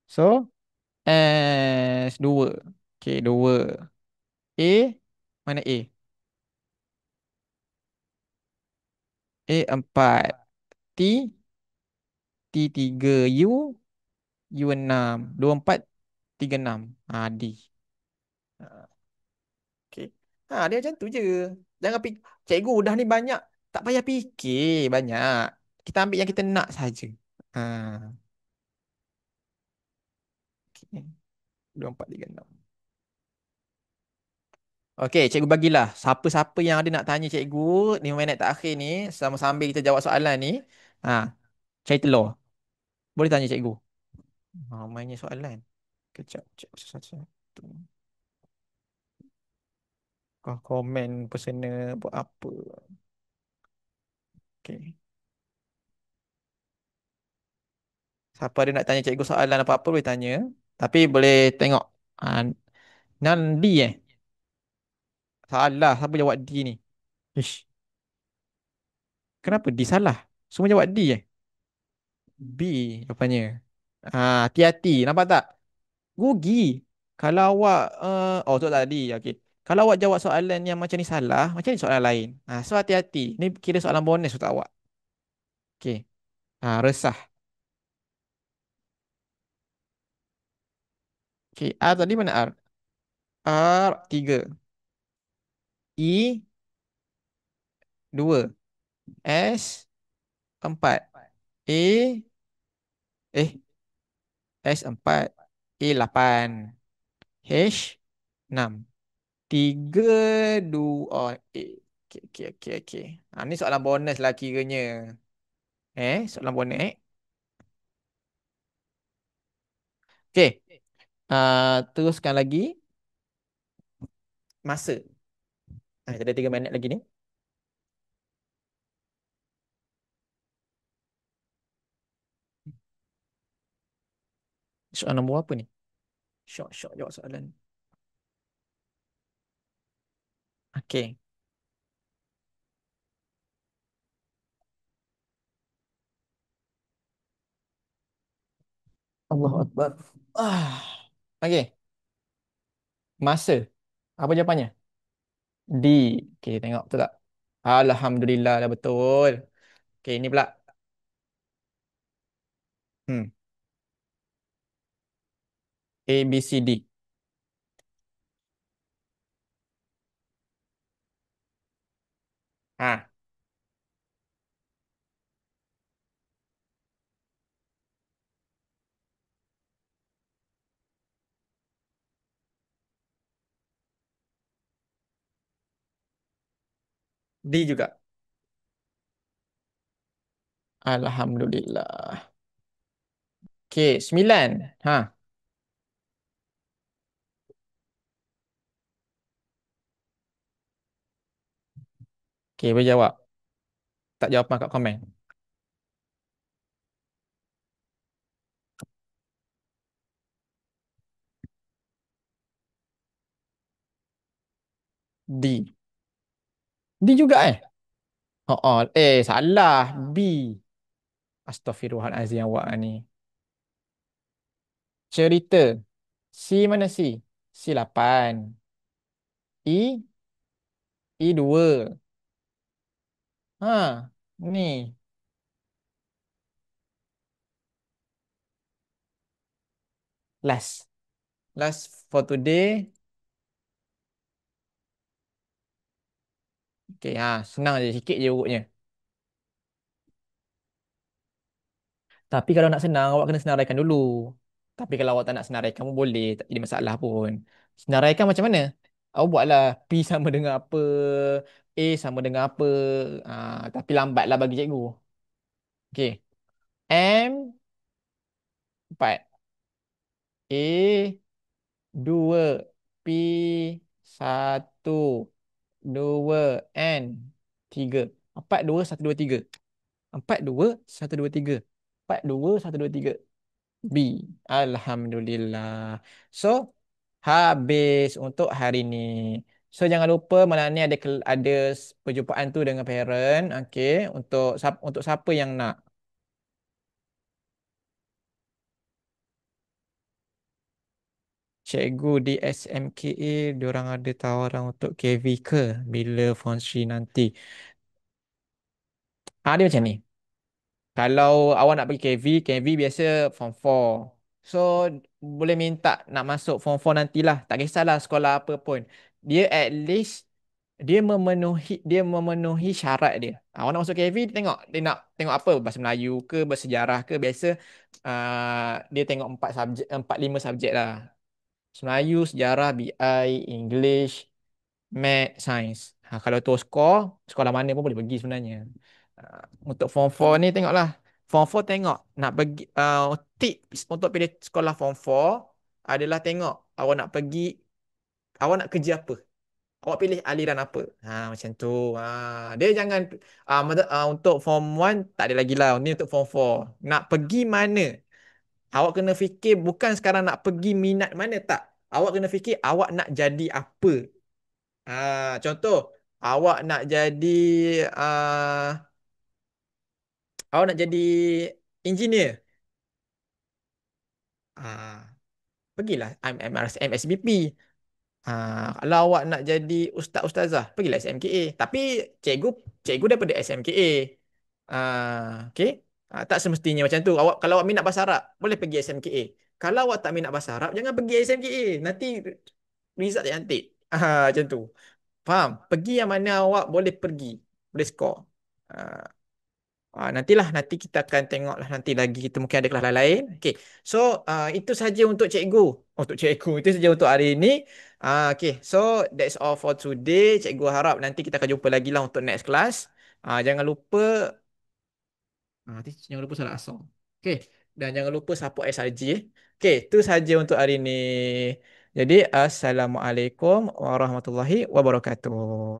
So, S dua. Okey, dua. A. Mana A? A empat. T. T tiga. U enam. Dua empat. Tiga enam. D. Ha, okey. Dia macam tu je. Jangan fikir. Cikgu dah ni banyak. Tak payah fikir banyak. Kita ambil yang kita nak saja. Ha, okey. Dua empat tiga enam. Okey, cikgu bagilah. Siapa-siapa yang ada nak tanya cikgu 5 minit terakhir ni, sambil kita jawab soalan ni, cari telur. Boleh tanya cikgu. Mainnya soalan. Kejap, cek satu-satu. Kau komen personal buat apa? Okey. Siapa ada nak tanya cikgu soalan apa-apa boleh tanya. Tapi boleh tengok. Ah, Nandi eh? Salah. Siapa jawab D ni? Ish. Kenapa D salah? Semua jawab D eh? B jawapannya. Hati-hati. Nampak tak? Rugi. Kalau awak oh tu tadi. Okey. Kalau awak jawab soalan yang macam ni salah, macam ni soalan lain. So hati-hati. Ni kira soalan bonus untuk awak. Okey. Resah. Okey. R tadi mana R? R tiga. E dua. S empat. A eh S empat. A lapan. H enam. Tiga dua. Okey, okey, okey, okey. Ni soalan bonus lah kiranya. Soalan bonus. Okey. Teruskan lagi. Masa. Kita ada 3 minit lagi ni. Soalan nombor apa ni? Syok, syok jawab soalan. Okey. Allahu Akbar. Okey. Masa. Apa jawapannya? D. Okey, tengok betul tak? Alhamdulillah dah betul. Okey, ini pula. Hmm. A, B, C, D. Ha, D juga. Alhamdulillah. Okey, 9. Okey, boleh jawab. Tak jawapan kat komen. D. D juga eh? Salah. B. Astaghfirullahalazim awak ni. Cerita. C mana C? C 8. E. E 2. Ni. Last. Last for today. Okay, senang je. Sikit je urutnya. Tapi kalau nak senang, awak kena senaraikan dulu. Tapi kalau awak tak nak senaraikan pun boleh. Tak jadi masalah pun. Senaraikan macam mana? Awak buatlah P sama dengan apa. A sama dengan apa. Tapi lambatlah bagi cikgu. Okay. M 4. A 2. P 1. 2. N 3. 42 123. 42 123. 42 123. B. Alhamdulillah. So, habis untuk hari ni. So, jangan lupa malam ni ada perjumpaan tu dengan parent. Okay. Untuk siapa yang nak. Cikgu di SMKA, diorang ada tawaran untuk KV ke? Bila Fonsri nanti? Dia macam ni. Kalau awak nak pergi KV biasa form 4. So, boleh minta nak masuk form 4 nantilah. Tak kisahlah sekolah apa pun. Dia at least, dia memenuhi syarat dia. Awak nak masuk KV, dia nak tengok apa? Bahasa Melayu ke, bersejarah ke. Biasa, dia tengok 4 subjek, 4 5 subjek lah. Melayu, sejarah, BI, English, Math, Science. Kalau tu sekolah mana pun boleh pergi sebenarnya. Untuk Form 4 ni tengoklah. Form 4 tengok nak pergi, tips untuk pilih sekolah Form 4 adalah tengok awak nak kerja apa. Awak pilih aliran apa. Macam tu. Dia jangan, untuk Form 1 tak ada lagi lah. Ni untuk Form 4. Nak pergi mana? Awak kena fikir bukan sekarang nak pergi minat mana, tak. Awak kena fikir awak nak jadi apa. Contoh, awak nak jadi ah, awak nak jadi engineer. Ah, Pergilah MSBP. Kalau awak nak jadi ustaz-ustazah, pergilah SMKA. Tapi cikgu cikgu daripada SMKA. Okey. Tak semestinya macam tu. Kalau awak minat bahasa Arab, boleh pergi SMKA. Kalau awak tak minat bahasa Arab, jangan pergi SMKA. Nanti result tak cantik. Macam tu. Faham? Pergi yang mana awak boleh pergi. Boleh skor. Ah, nanti kita akan tengoklah nanti lagi kita mungkin ada kelas lain. Okey. So, itu saja untuk cikgu. Untuk cikgu, itu saja untuk hari ini. Okey. So, that's all for today. Cikgu harap nanti kita akan jumpa lagi lah untuk next class. Jangan lupa jangan lupa salat asar. Okey. Dan jangan lupa support SRG. Okey, itu saja untuk hari ini. Jadi, Assalamualaikum warahmatullahi wabarakatuh.